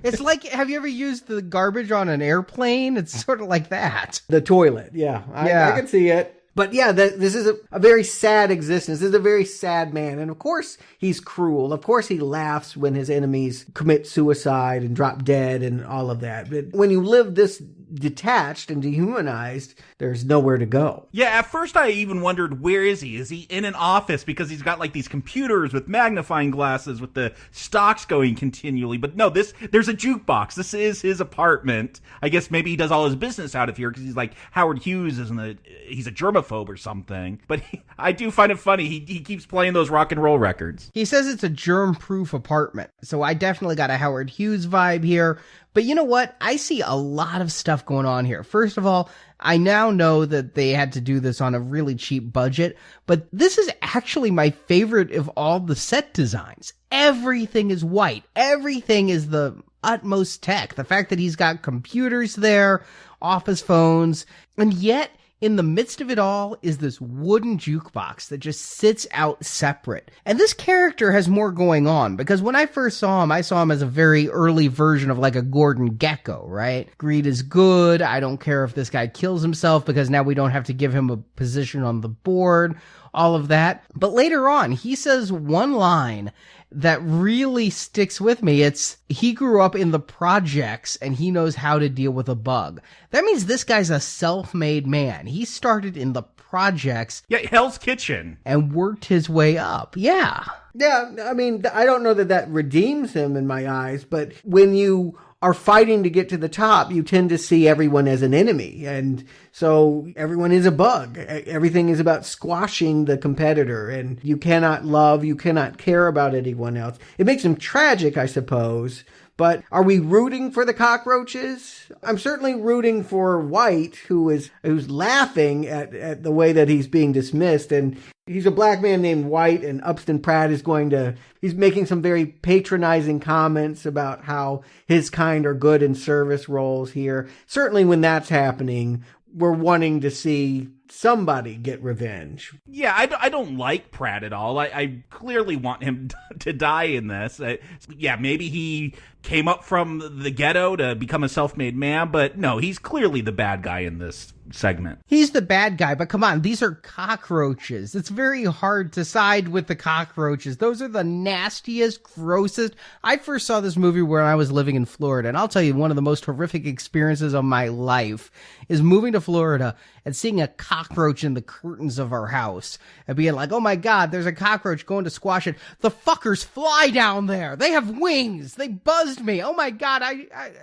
It's like, have you ever used the garbage on an airplane? It's sort of like that. The toilet, I can see it. But this is a very sad existence. This is a very sad man. And of course, he's cruel. Of course, he laughs when his enemies commit suicide and drop dead and all of that. But when you live this detached and dehumanized, there's nowhere to go. Yeah, at first I even wondered, where is he? Is he in an office? Because he's got like these computers with magnifying glasses with the stocks going continually. But no, there's a jukebox. This is his apartment. I guess maybe he does all his business out of here because he's like Howard Hughes, he's a germaphobe or something. But I do find it funny. He keeps playing those rock and roll records. He says it's a germ-proof apartment. So I definitely got a Howard Hughes vibe here. But you know what? I see a lot of stuff going on here. First of all, I now know that they had to do this on a really cheap budget, but this is actually my favorite of all the set designs. Everything is white. Everything is the utmost tech. The fact that he's got computers there, office phones, and yet in the midst of it all is this wooden jukebox that just sits out separate. And this character has more going on, because when I first saw him, I saw him as a very early version of like a Gordon Gekko, right? Greed is good. I don't care if this guy kills himself because now we don't have to give him a position on the board, all of that. But later on, he says one line that really sticks with me. It's, he grew up in the projects and he knows how to deal with a bug. That means this guy's a self-made man. He started in the projects. Yeah, Hell's Kitchen. And worked his way up. Yeah. Yeah, I mean, I don't know that redeems him in my eyes, but when you are fighting to get to the top, you tend to see everyone as an enemy. And so everyone is a bug. Everything is about squashing the competitor, and you cannot love, you cannot care about anyone else. It makes him tragic, I suppose. But are we rooting for the cockroaches? I'm certainly rooting for White, who's laughing at the way that he's being dismissed. And he's a black man named White, and Upton Pratt he's making some very patronizing comments about how his kind are good in service roles here. Certainly when that's happening, we're wanting to see somebody get revenge. Yeah, I don't like Pratt at all. I clearly want him to die in this. Maybe he came up from the ghetto to become a self-made man, but no, he's clearly the bad guy in this segment. He's the bad guy, but come on, these are cockroaches. It's very hard to side with the cockroaches. Those are the nastiest, grossest. I first saw this movie when I was living in Florida, and I'll tell you, one of the most horrific experiences of my life is moving to Florida and seeing a cockroach in the curtains of our house and being like, oh my God, there's a cockroach, going to squash it. The fuckers fly down there. They have wings. They buzzed me. Oh my God.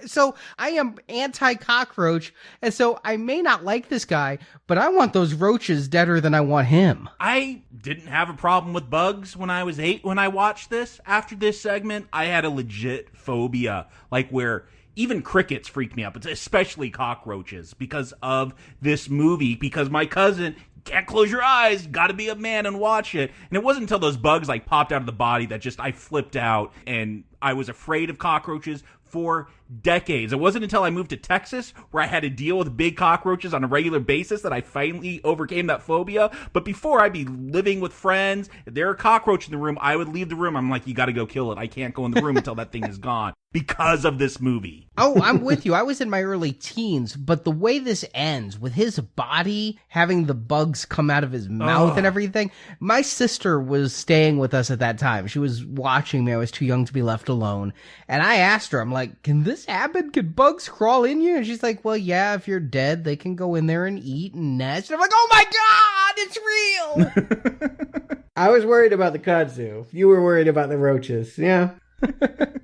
So I am anti-cockroach. And so I may not like this guy, but I want those roaches deader than I want him. I didn't have a problem with bugs when I was 8 when I watched this. After this segment, I had a legit phobia, like where even crickets freak me up, especially cockroaches, because of this movie, because my cousin, can't close your eyes, gotta be a man and watch it. And it wasn't until those bugs like popped out of the body that I flipped out, and I was afraid of cockroaches for decades. It wasn't until I moved to Texas where I had to deal with big cockroaches on a regular basis that I finally overcame that phobia. But before, I'd be living with friends. If there were a cockroach in the room, I would leave the room. I'm like, you got to go kill it. I can't go in the room until that thing is gone because of this movie. Oh, I'm with you. I was in my early teens, but the way this ends with his body having the bugs come out of his mouth and everything. My sister was staying with us at that time. She was watching me. I was too young to be left alone. And I asked her, I'm like, can this happen? Can bugs crawl in you? And she's like, well, yeah, if you're dead, they can go in there and eat and nest. And I'm like, oh my God, it's real. I was worried about the kudzu. You were worried about the roaches. Yeah.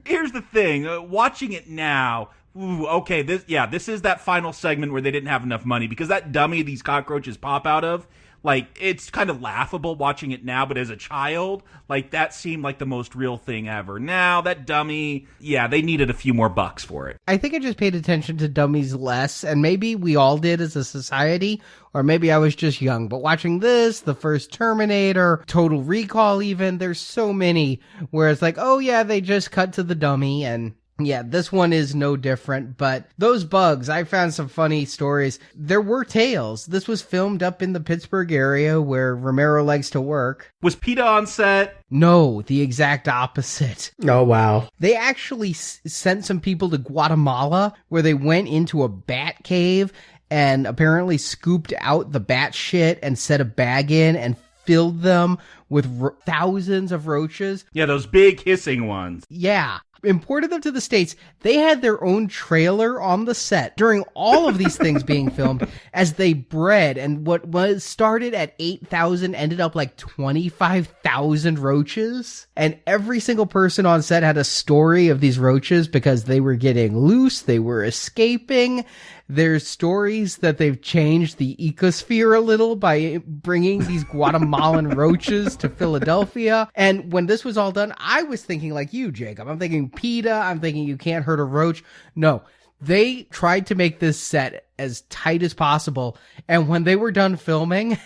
Here's the thing. Watching it now, okay, this is that final segment where they didn't have enough money, because that dummy these cockroaches pop out of, like, it's kind of laughable watching it now, but as a child, like, that seemed like the most real thing ever. Now, that dummy, yeah, they needed a few more bucks for it. I think I just paid attention to dummies less, and maybe we all did as a society, or maybe I was just young. But watching this, the first Terminator, Total Recall even, there's so many where it's like, oh yeah, they just cut to the dummy, and yeah, this one is no different, but those bugs, I found some funny stories. There were tales. This was filmed up in the Pittsburgh area where Romero likes to work. Was PETA on set? No, the exact opposite. Oh, wow. They actually sent some people to Guatemala where they went into a bat cave and apparently scooped out the bat shit and set a bag in and filled them with thousands of roaches. Yeah, those big hissing ones. Yeah. Imported them to the States. They had their own trailer on the set during all of these things being filmed as they bred, and what was started at 8,000 ended up like 25,000 roaches. And every single person on set had a story of these roaches because they were getting loose, they were escaping. There's stories that they've changed the ecosphere a little by bringing these Guatemalan roaches to Philadelphia. And when this was all done, I was thinking like you, Jacob. I'm thinking PETA. I'm thinking you can't hurt a roach. No, they tried to make this set as tight as possible. And when they were done filming,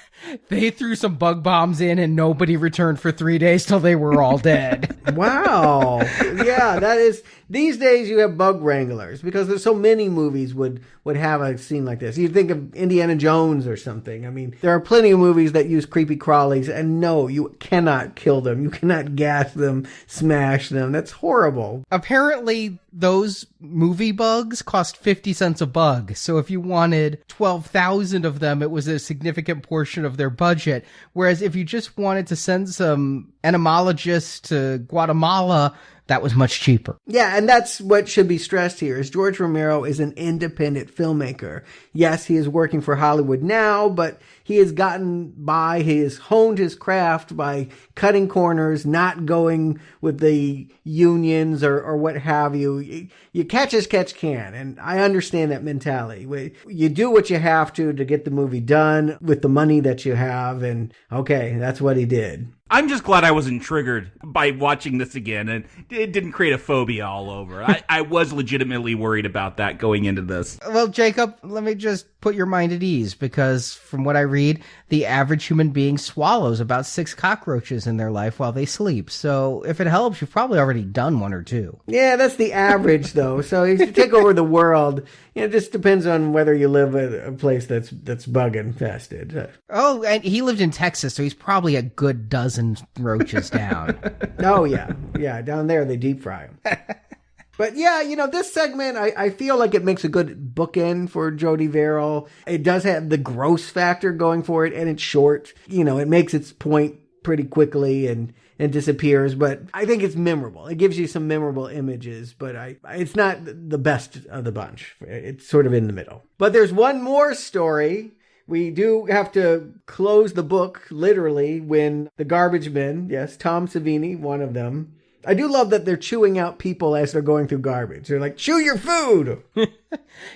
they threw some bug bombs in and nobody returned for 3 days till they were all dead. Wow. Yeah, that is, these days you have bug wranglers because there's so many movies would have a scene like this. You think of Indiana Jones or something. I mean, there are plenty of movies that use creepy crawlies, and no, you cannot kill them. You cannot gas them, smash them. That's horrible. Apparently, those movie bugs cost 50 cents a bug. So if you wanted 12,000 of them, it was a significant portion of their budget. Whereas if you just wanted to send some entomologists to Guatemala, that was much cheaper. Yeah, and that's what should be stressed here, is George Romero is an independent filmmaker. Yes, he is working for Hollywood now, but he has gotten by, he has honed his craft by cutting corners, not going with the unions or what have you. You catch as catch can, and I understand that mentality. You do what you have to get the movie done with the money that you have, and okay, that's what he did. I'm just glad I wasn't triggered by watching this again, and it didn't create a phobia all over. I was legitimately worried about that going into this. Well, Jacob, let me just put your mind at ease, because from what I read, the average human being swallows about 6 cockroaches in their life while they sleep. So if it helps, you've probably already done 1 or 2. Yeah, that's the average, though. So if you take over the world, it just depends on whether you live at a place that's bug infested. Oh, and he lived in Texas, so he's probably a good dozen roaches down. Oh, yeah. Yeah, down there they deep fry them. But yeah, this segment, I feel like it makes a good bookend for Jody Verrill. It does have the gross factor going for it, and it's short. It makes its point pretty quickly and disappears, but I think it's memorable. It gives you some memorable images, but it's not the best of the bunch. It's sort of in the middle. But there's one more story. We do have to close the book, literally, when the garbage men, yes, Tom Savini, one of them. I do love that they're chewing out people as they're going through garbage. They're like, chew your food!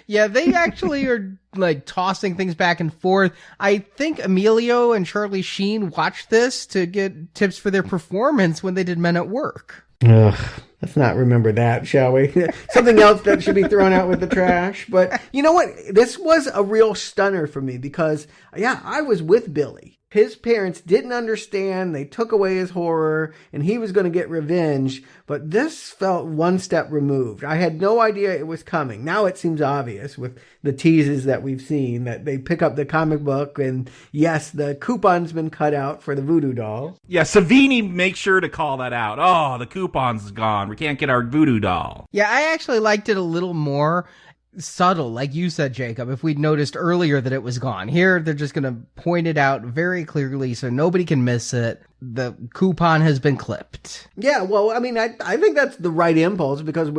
Yeah, they actually are like tossing things back and forth. I think Emilio and Charlie Sheen watched this to get tips for their performance when they did Men at Work. Ugh. Let's not remember that, shall we? Something else that should be thrown out with the trash. But you know what? This was a real stunner for me because, yeah, I was with Billy. his parents didn't understand. They took away his horror and he was going to get revenge. But this felt one step removed. I had no idea it was coming. Now it seems obvious with the teases that we've seen that they pick up the comic book and yes, the coupon's been cut out for the voodoo doll. Yeah, Savini makes sure to call that out. Oh, the coupon's gone. We can't get our voodoo doll. Yeah, I actually liked it a little more subtle, like you said, Jacob, if we'd noticed earlier that it was gone. Here, they're just going to point it out very clearly so nobody can miss it. The coupon has been clipped. Yeah, well, I mean, I think that's the right impulse because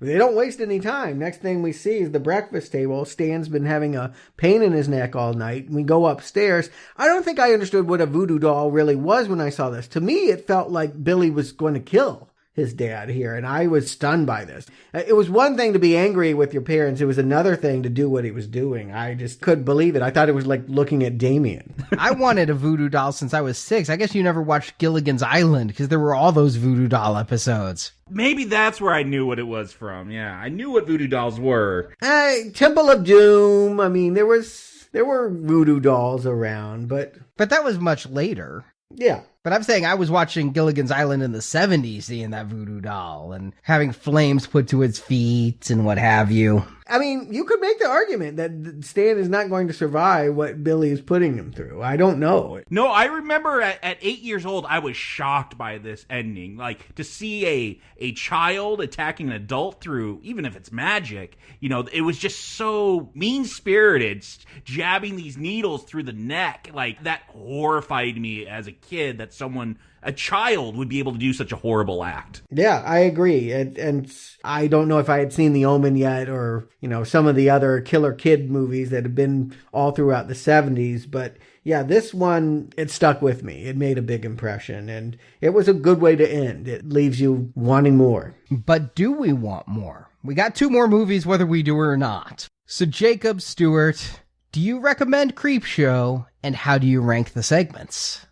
they don't waste any time. Next thing we see is the breakfast table. Stan's been having a pain in his neck all night. We go upstairs. I don't think I understood what a voodoo doll really was when I saw this. To me, it felt like Billy was going to kill his dad here, and I was stunned by this. It was one thing to be angry with your parents. It was another thing to do what he was doing. I just couldn't believe it. I thought it was like looking at Damien. I wanted a voodoo doll since I was 6. I guess you never watched Gilligan's Island because there were all those voodoo doll episodes. Maybe that's where I knew what it was from. Yeah, I knew what voodoo dolls were. Temple of Doom. I mean, there were voodoo dolls around, but that was much later. Yeah. But I'm saying I was watching Gilligan's Island in the 70s, seeing that voodoo doll and having flames put to its feet and what have you. I mean, you could make the argument that Stan is not going to survive what Billy is putting him through. I don't know. No, I remember at 8 years old, I was shocked by this ending. Like, to see a child attacking an adult through, even if it's magic, you know, it was just so mean-spirited, jabbing these needles through the neck. Like, that horrified me as a kid that a child would be able to do such a horrible act. Yeah, I agree. And I don't know if I had seen The Omen yet or, you know, some of the other killer kid movies that have been all throughout the 70s. But yeah, this one, it stuck with me. It made a big impression and it was a good way to end. It leaves you wanting more. But do we want more? We got 2 more movies whether we do or not. So Jacob, Stuart, do you recommend Creepshow and how do you rank the segments?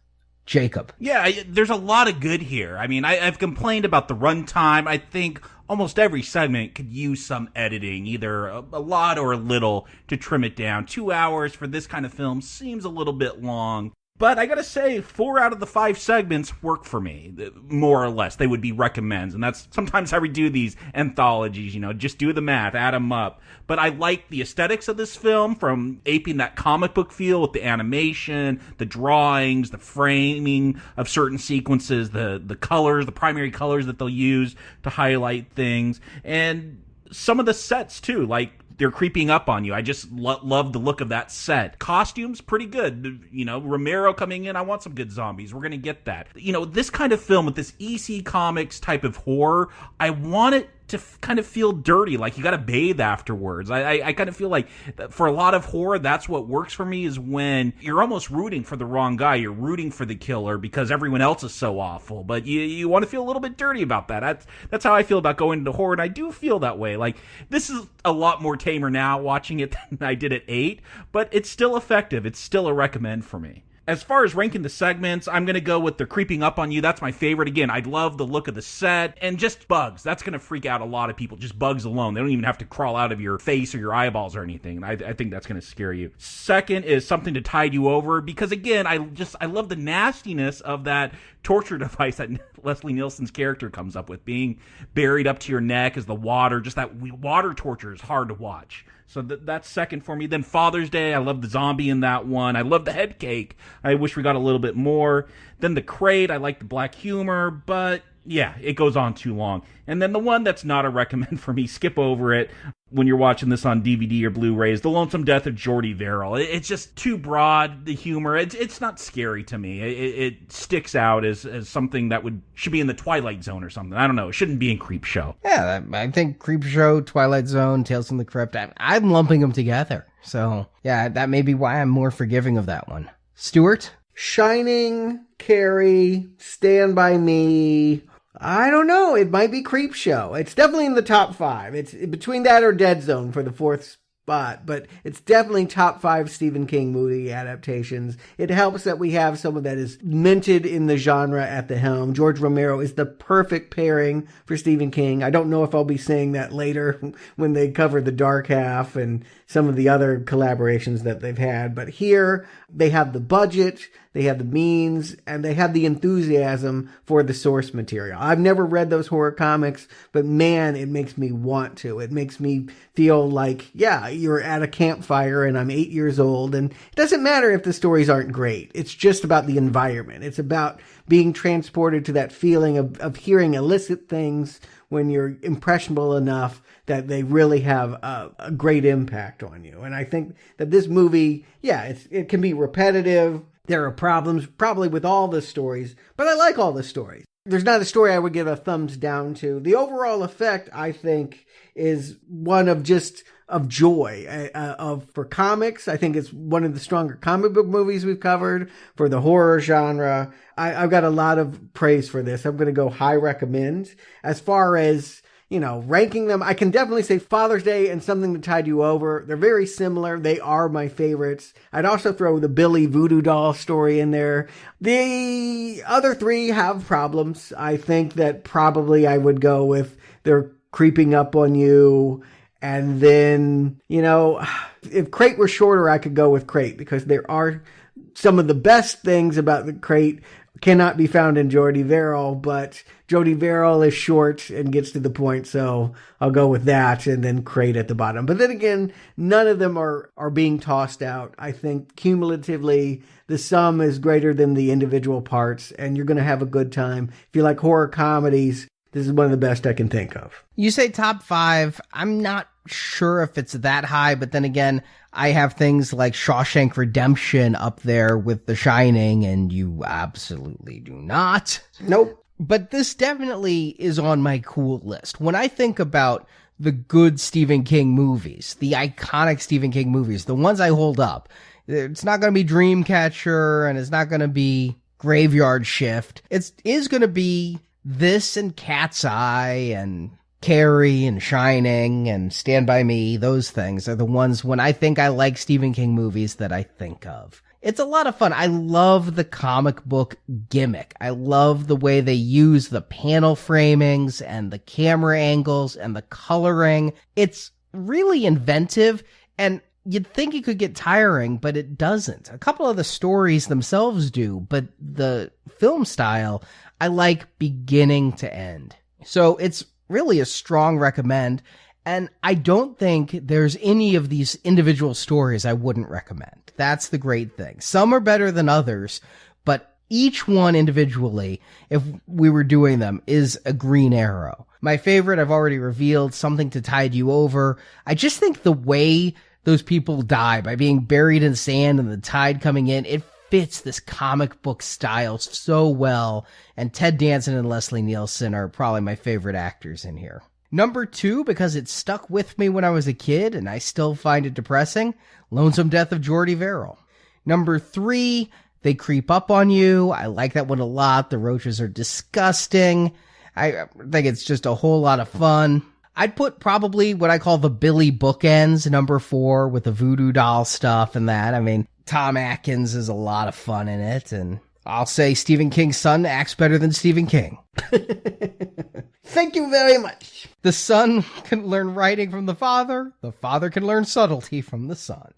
Jacob. Yeah, there's a lot of good here. I mean, I've complained about the runtime. I think almost every segment could use some editing, either a lot or a little, to trim it down. 2 hours for this kind of film seems a little bit long. But I gotta say, 4 out of the 5 segments work for me, more or less. They would be recommends, and that's sometimes how we do these anthologies, you know, just do the math, add them up. But I like the aesthetics of this film, from aping that comic book feel with the animation, the drawings, the framing of certain sequences, the colors, the primary colors that they'll use to highlight things, and some of the sets too, like they're creeping up on you. I just love the look of that set. Costumes, pretty good. You know, Romero coming in, I want some good zombies. We're going to get that. You know, this kind of film with this EC Comics type of horror, I want it to kind of feel dirty, like you got to bathe afterwards. I kind of feel like for a lot of horror, that's what works for me, is when you're almost rooting for the wrong guy. You're rooting for the killer because everyone else is so awful, but you want to feel a little bit dirty about that. That's how I feel about going into horror, and I do feel that way. Like, this is a lot more tamer now watching it than I did at 8, but it's still effective. It's still a recommend for me. As far as ranking the segments, I'm going to go with the creeping up on you. That's my favorite. Again, I love the look of the set, and just bugs. That's going to freak out a lot of people. Just bugs alone. They don't even have to crawl out of your face or your eyeballs or anything. And I think that's going to scare you. Second is something to tide you over, because again, I love the nastiness of that torture device that Leslie Nielsen's character comes up with, being buried up to your neck as the water. Just that water torture is hard to watch. So that's second for me. Then Father's Day, I love the zombie in that one. I love the head cake. I wish we got a little bit more. Then The Crate, I like the black humor, but yeah, it goes on too long. And then the one that's not a recommend for me, skip over it when you're watching this on DVD or Blu-ray, is The Lonesome Death of Jordy Verrill. It's just too broad, the humor. It's not scary to me. It sticks out as something that should be in the Twilight Zone or something. I don't know. It shouldn't be in Creepshow. Yeah, I think Creepshow, Twilight Zone, Tales from the Crypt, I'm lumping them together. So, yeah, that may be why I'm more forgiving of that one. Stuart? Shining, Carrie, Stand By Me. I don't know. It might be Creepshow. It's definitely in the top 5. It's between that or Dead Zone for the 4th spot, but it's definitely top 5 Stephen King movie adaptations. It helps that we have someone that is minted in the genre at the helm. George Romero is the perfect pairing for Stephen King. I don't know if I'll be saying that later when they cover The Dark Half and some of the other collaborations that they've had, but here they have the budget. they have the means, and they have the enthusiasm for the source material. I've never read those horror comics, but man, it makes me want to. It makes me feel like, yeah, you're at a campfire and I'm 8 years old, and it doesn't matter if the stories aren't great. It's just about the environment. It's about being transported to that feeling of hearing illicit things when you're impressionable enough that they really have a great impact on you. And I think that this movie, yeah, it can be repetitive. There are problems probably with all the stories, but I like all the stories. There's not a story I would give a thumbs down to. The overall effect, I think, is one of joy. For comics, I think it's one of the stronger comic book movies we've covered. For the horror genre, I've got a lot of praise for this. I'm going to go high recommend. As far as, ranking them, I can definitely say Father's Day and Something to Tide You Over. They're very similar. They are my favorites. I'd also throw the Billy Voodoo Doll story in there. The other three have problems. I think that probably I would go with They're Creeping Up on You. And then, if Crate were shorter, I could go with Crate, because there are some of the best things about the Crate cannot be found in Jody Verrill, but Jody Verrill is short and gets to the point, so I'll go with that, and then Crate at the bottom. But then again, none of them are being tossed out. I think cumulatively, the sum is greater than the individual parts, and you're going to have a good time. If you like horror comedies, this is one of the best I can think of. You say top 5. I'm not sure if it's that high, but then again, I have things like Shawshank Redemption up there with The Shining, and you absolutely do not. Nope. But this definitely is on my cool list. When I think about the good Stephen King movies, the iconic Stephen King movies, the ones I hold up, it's not going to be Dreamcatcher, and it's not going to be Graveyard Shift. It is going to be this and Cat's Eye and Carrie and Shining and Stand By Me. Those things are the ones when I think I like Stephen King movies that I think of. It's a lot of fun. I love the comic book gimmick. I love the way they use the panel framings and the camera angles and the coloring. It's really inventive, and you'd think it could get tiring, but it doesn't. A couple of the stories themselves do, but the film style, I like beginning to end. So it's really a strong recommend, and I don't think there's any of these individual stories I wouldn't recommend. That's the great thing. Some are better than others, but each one individually, if we were doing them, is a green arrow. My favorite, I've already revealed, Something to Tide You Over. I just think the way those people die by being buried in sand and the tide coming in, it fits this comic book style so well, and Ted Danson and Leslie Nielsen are probably my favorite actors in here. Number 2, because it stuck with me when I was a kid and I still find it depressing, Lonesome Death of Jordy Verrill. Number 3, They Creep Up on You. I like that one a lot. The roaches are disgusting. I think it's just a whole lot of fun. I'd put probably what I call the Billy bookends, number 4, with the voodoo doll stuff and that. I mean, Tom Atkins is a lot of fun in it, and I'll say Stephen King's son acts better than Stephen King. Thank you very much. The son can learn writing from the father can learn subtlety from the son.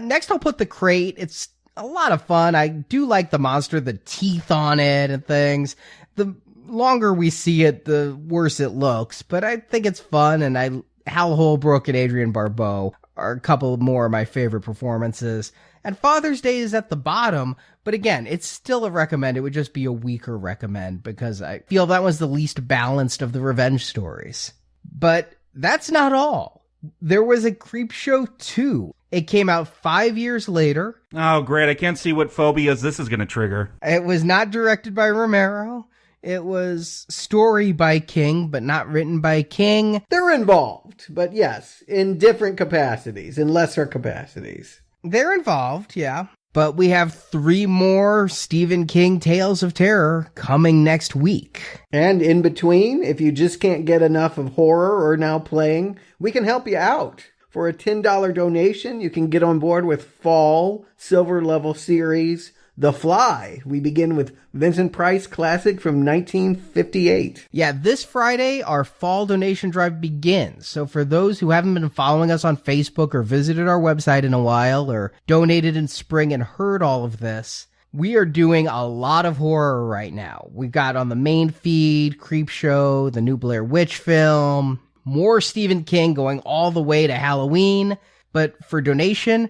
Next, I'll put The Crate. It's a lot of fun. I do like the monster, the teeth on it and things. The longer we see it, the worse it looks, but I think it's fun, and Hal Holbrook and Adrienne Barbeau are a couple more of my favorite performances. And Father's Day is at the bottom, but again, it's still a recommend. It would just be a weaker recommend because I feel that was the least balanced of the revenge stories. But that's not all. There was a Creepshow 2. It came out 5 years later. Oh, great. I can't see what phobias this is going to trigger. It was not directed by Romero. It was story by King, but not written by King. They're involved, but yes, in different capacities, in lesser capacities. They're involved, yeah. But we have 3 more Stephen King Tales of Terror coming next week. And in between, if you just can't get enough of horror or now playing, we can help you out. For a $10 donation, you can get on board with Fall Silver Level Series The Fly. We begin with Vincent Price classic from 1958. Yeah, this Friday, our fall donation drive begins. So for those who haven't been following us on Facebook or visited our website in a while or donated in spring and heard all of this, We are doing a lot of horror right now. We've got on the main feed, Creepshow, the new Blair Witch film, more Stephen King going all the way to Halloween. But for donation,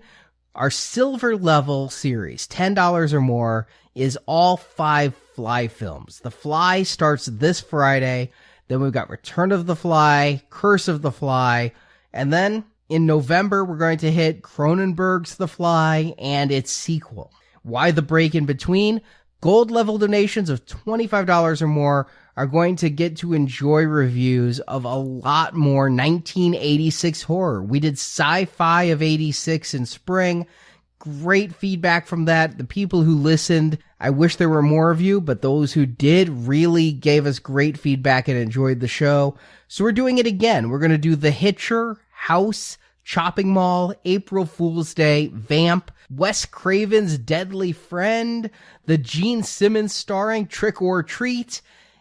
our silver level series, $10 or more, is all 5 Fly films. The Fly starts this Friday. Then we've got Return of the Fly, Curse of the Fly. And then in November, we're going to hit Cronenberg's The Fly and its sequel. Why the break in between? Gold level donations of $25 or more are going to get to enjoy reviews of a lot more 1986 horror. We did Sci-Fi of 86 in spring. Great feedback from that. The people who listened, I wish there were more of you, but those who did really gave us great feedback and enjoyed the show. So we're doing it again. We're going to do The Hitcher, House, Chopping Mall, April Fool's Day, Vamp, Wes Craven's Deadly Friend, the Gene Simmons starring Trick or Treat,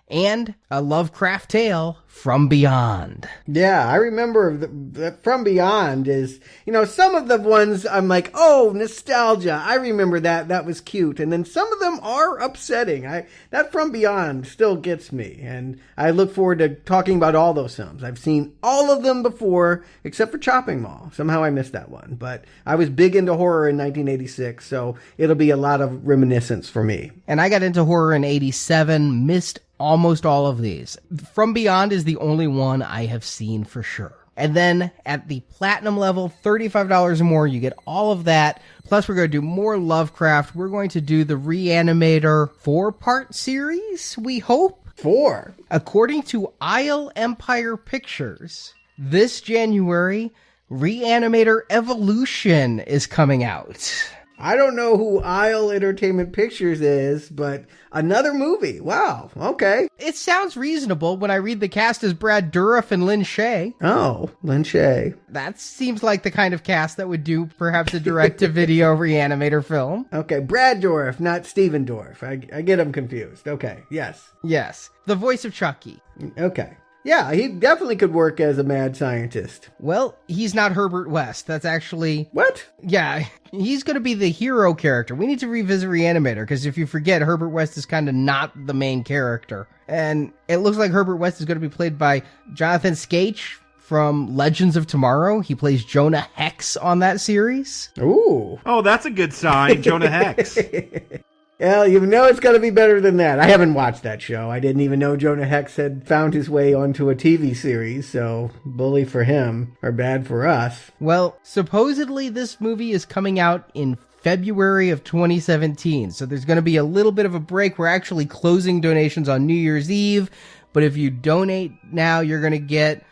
and a Lovecraft tale, From Beyond. Yeah, I remember the From Beyond is, some of the ones I'm like, oh, nostalgia. I remember that. That was cute. And then some of them are upsetting. That From Beyond still gets me. And I look forward to talking about all those films. I've seen all of them before, except for Chopping Mall. Somehow I missed that one. But I was big into horror in 1986, so it'll be a lot of reminiscence for me. And I got into horror in 87, missed almost all of these. From Beyond is the only one I have seen for sure. And then at the platinum level, $35 or more, you get all of that. Plus, we're going to do more Lovecraft. We're going to do the Reanimator 4-part series, we hope. 4? According to Isle Empire Pictures, this January, Reanimator Evolution is coming out. I don't know who Isle Entertainment Pictures is, but another movie. Wow. Okay. It sounds reasonable when I read the cast as Brad Dourif and Lynn Shay. Oh, Lynn Shay. That seems like the kind of cast that would do perhaps a direct-to-video Reanimator film. Okay, Brad Dourif, not Steven Dorff. I get him confused. Okay, yes. Yes. The voice of Chucky. Okay. Yeah, he definitely could work as a mad scientist. Well, he's not Herbert West. That's actually... What? Yeah, he's going to be the hero character. We need to revisit Reanimator, because if you forget, Herbert West is kind of not the main character. And it looks like Herbert West is going to be played by Jonathan Scaich from Legends of Tomorrow. He plays Jonah Hex on that series. Ooh. Oh, that's a good sign, Jonah Hex. Well, you know it's got to be better than that. I haven't watched that show. I didn't even know Jonah Hex had found his way onto a TV series, so bully for him, or bad for us. Well, supposedly this movie is coming out in February of 2017, so there's going to be a little bit of a break. We're actually closing donations on New Year's Eve, but if you donate now, you're going to get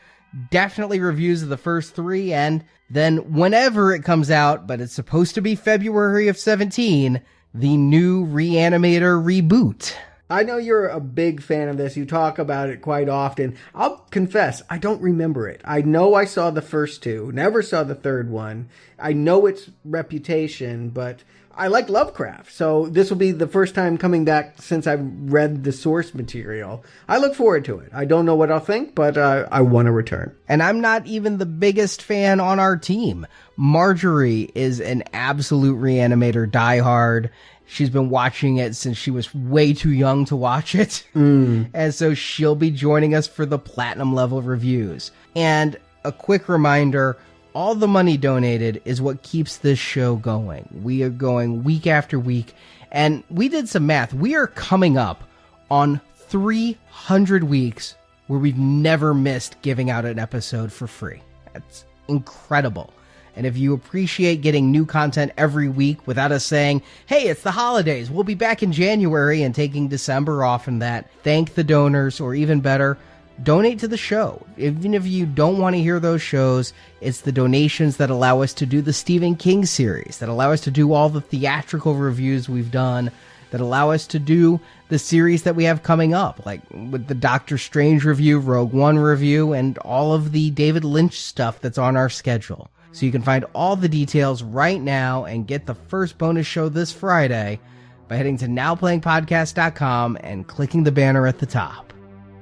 definitely reviews of the first 3, and then whenever it comes out, but it's supposed to be February of 17, the new Reanimator reboot. I know you're a big fan of this. You talk about it quite often. I'll confess, I don't remember it. I know I saw the first 2, never saw the third one. I know its reputation, but I like Lovecraft. So this will be the first time coming back since I've read the source material. I look forward to it. I don't know what I'll think, but I want to return. And I'm not even the biggest fan on our team. Marjorie is an absolute Reanimator diehard. She's been watching it since she was way too young to watch it. And so she'll be joining us for the platinum level reviews. And a quick reminder, all the money donated is what keeps this show going. We are going week after week. And we did some math. We are coming up on 300 weeks where we've never missed giving out an episode for free. That's incredible. And if you appreciate getting new content every week without us saying, hey, it's the holidays, we'll be back in January and taking December off and that, thank the donors, or even better, donate to the show. Even if you don't want to hear those shows, it's the donations that allow us to do the Stephen King series, that allow us to do all the theatrical reviews we've done, that allow us to do the series that we have coming up, like with the Doctor Strange review, Rogue One review, and all of the David Lynch stuff that's on our schedule. So you can find all the details right now and get the first bonus show this Friday by heading to nowplayingpodcast.com and clicking the banner at the top.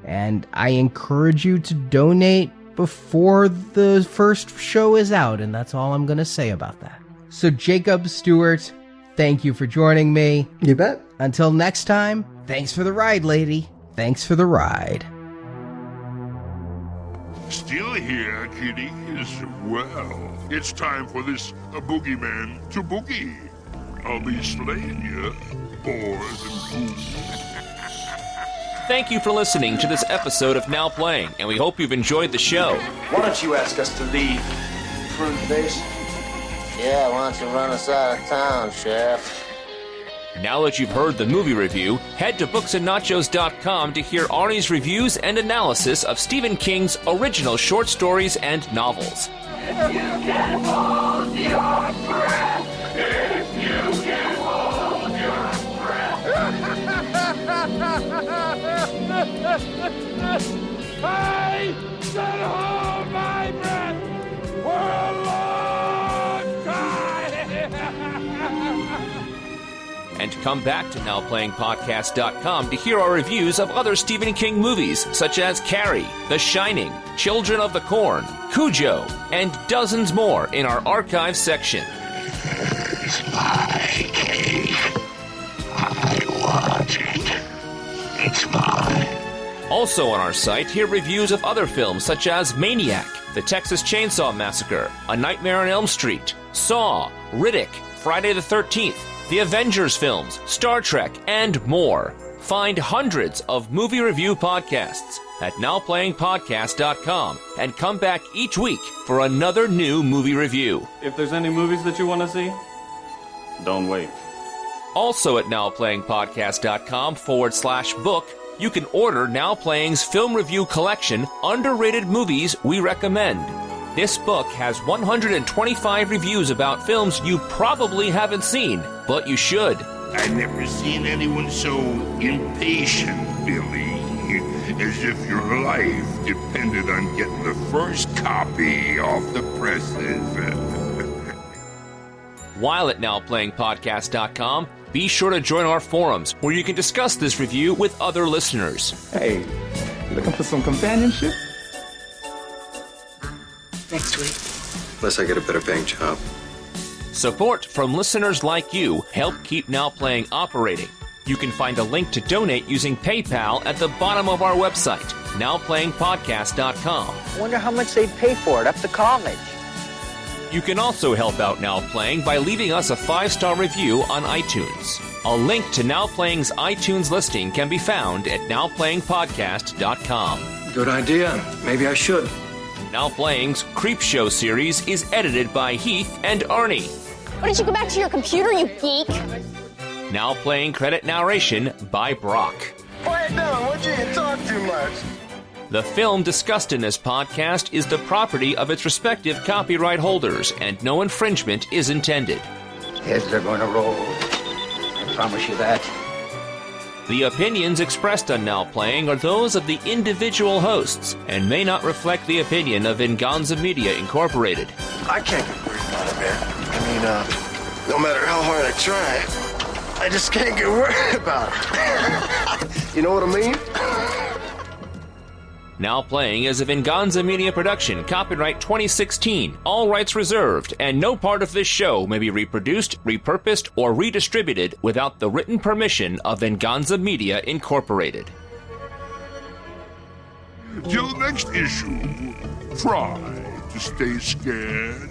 And I encourage you to donate before the first show is out, and that's all I'm going to say about that. So Jakob, Stuart, thank you for joining me. You bet. Until next time, thanks for the ride, lady. Thanks for the ride. Still here, kiddies? Well, it's time for this boogeyman to boogie. I'll be slaying you, boys and ghouls. Thank you for listening to this episode of Now Playing, and we hope you've enjoyed the show. Why don't you ask us to leave, prune face? Yeah, why don't you run us out of town, Chef? Now that you've heard the movie review, head to booksandnachos.com to hear Arnie's reviews and analysis of Stephen King's original short stories and novels. If you can hold your breath, if you can hold your breath. I can hold my breath for a long time. And come back to NowPlayingPodcast.com to hear our reviews of other Stephen King movies, such as Carrie, The Shining, Children of the Corn, Cujo, and dozens more in our archive section. It's my cave. I want it. It's mine. Also on our site, hear reviews of other films such as Maniac, The Texas Chainsaw Massacre, A Nightmare on Elm Street, Saw, Riddick, Friday the 13th, the Avengers films, Star Trek, and more. Find hundreds of movie review podcasts at NowPlayingPodcast.com and come back each week for another new movie review. If there's any movies that you want to see, don't wait. Also at NowPlayingPodcast.com/book, you can order Now Playing's film review collection, Underrated Movies We Recommend. This book has 125 reviews about films you probably haven't seen, but you should. I've never seen anyone so impatient, Billy, as if your life depended on getting the first copy off the presses. While at NowPlayingPodcast.com, be sure to join our forums where you can discuss this review with other listeners. Hey, looking for some companionship? Next week. Unless I get a better paying job. Support from listeners like you help keep Now Playing operating. You can find a link to donate using PayPal at the bottom of our website, NowPlayingPodcast.com. Wonder how much they'd pay for it up to college. You can also help out Now Playing by leaving us a 5-star review on iTunes. A link to Now Playing's iTunes listing can be found at NowPlayingPodcast.com. Good idea. Maybe I should. Now Playing's Creepshow series is edited by Heath and Arnie. Why don't you go back to your computer, you geek? Now Playing credit narration by Brock. Quiet down, would you? You talk too much. The film discussed in this podcast is the property of its respective copyright holders, and no infringement is intended. Heads are going to roll. I promise you that. The opinions expressed on Now Playing are those of the individual hosts and may not reflect the opinion of Venganza Media Incorporated. I can't get worried about it, man. I mean, no matter how hard I try, I just can't get worried about it. You know what I mean? Now Playing is a Venganza Media production, copyright 2016, all rights reserved, and no part of this show may be reproduced, repurposed, or redistributed without the written permission of Venganza Media Incorporated. Till next issue, try to stay scared,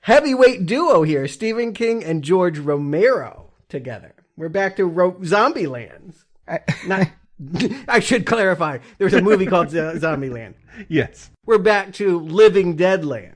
Heavyweight duo here, Stephen King and George Romero together. We're back to Zombieland. I should clarify, there's a movie called Zombieland. Yes. We're back to Living Dead Land.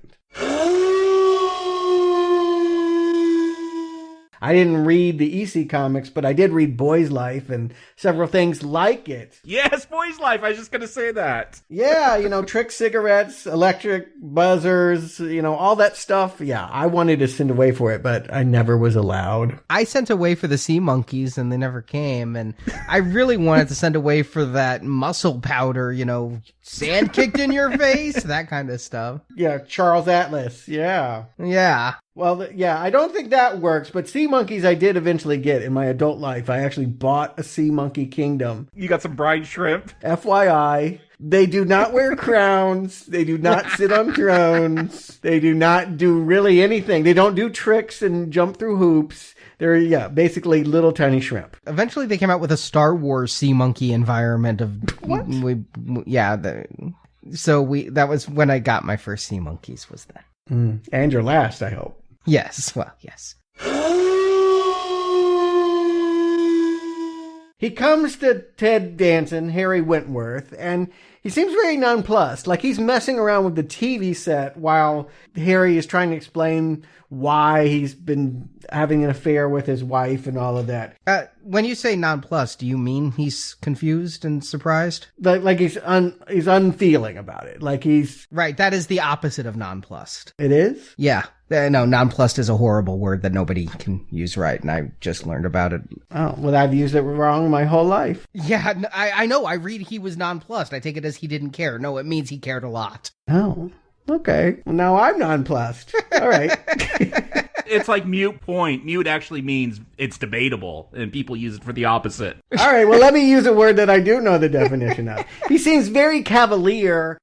I didn't read the EC comics, but I did read Boy's Life and several things like it. Yes, Boy's Life. I was just going to say that. Yeah, trick cigarettes, electric buzzers, all that stuff. Yeah, I wanted to send away for it, but I never was allowed. I sent away for the sea monkeys and they never came. And I really wanted to send away for that muscle powder, sand kicked in your face, that kind of stuff. Yeah, Charles Atlas. Yeah. Yeah. Well, yeah, I don't think that works, but sea monkeys I did eventually get in my adult life. I actually bought a Sea Monkey Kingdom. You got some brine shrimp? FYI, They do not wear crowns. They do not sit on thrones. They do not do really anything. They don't do tricks and jump through hoops. They're, basically little tiny shrimp. Eventually they came out with a Star Wars sea monkey environment of... What? That was when I got my first sea monkeys, was that. And your last, I hope. Yes, well, yes. He comes to Ted Danson, Harry Wentworth, and he seems very nonplussed. Like he's messing around with the TV set while Harry is trying to explain why he's been having an affair with his wife and all of that. When you say nonplussed, do you mean he's confused and surprised? Like he's unfeeling about it. Like he's... Right, that is the opposite of nonplussed. It is? Yeah. No, nonplussed is a horrible word that nobody can use right, and I just learned about it. Oh, well, I've used it wrong my whole life. Yeah, I know. I read he was nonplussed. I take it as he didn't care. No, it means he cared a lot. Oh, okay. Well, now I'm nonplussed. All right. It's like mute point. Mute actually means it's debatable, and people use it for the opposite. All right, well, let me use a word that I do know the definition of. He seems very cavalier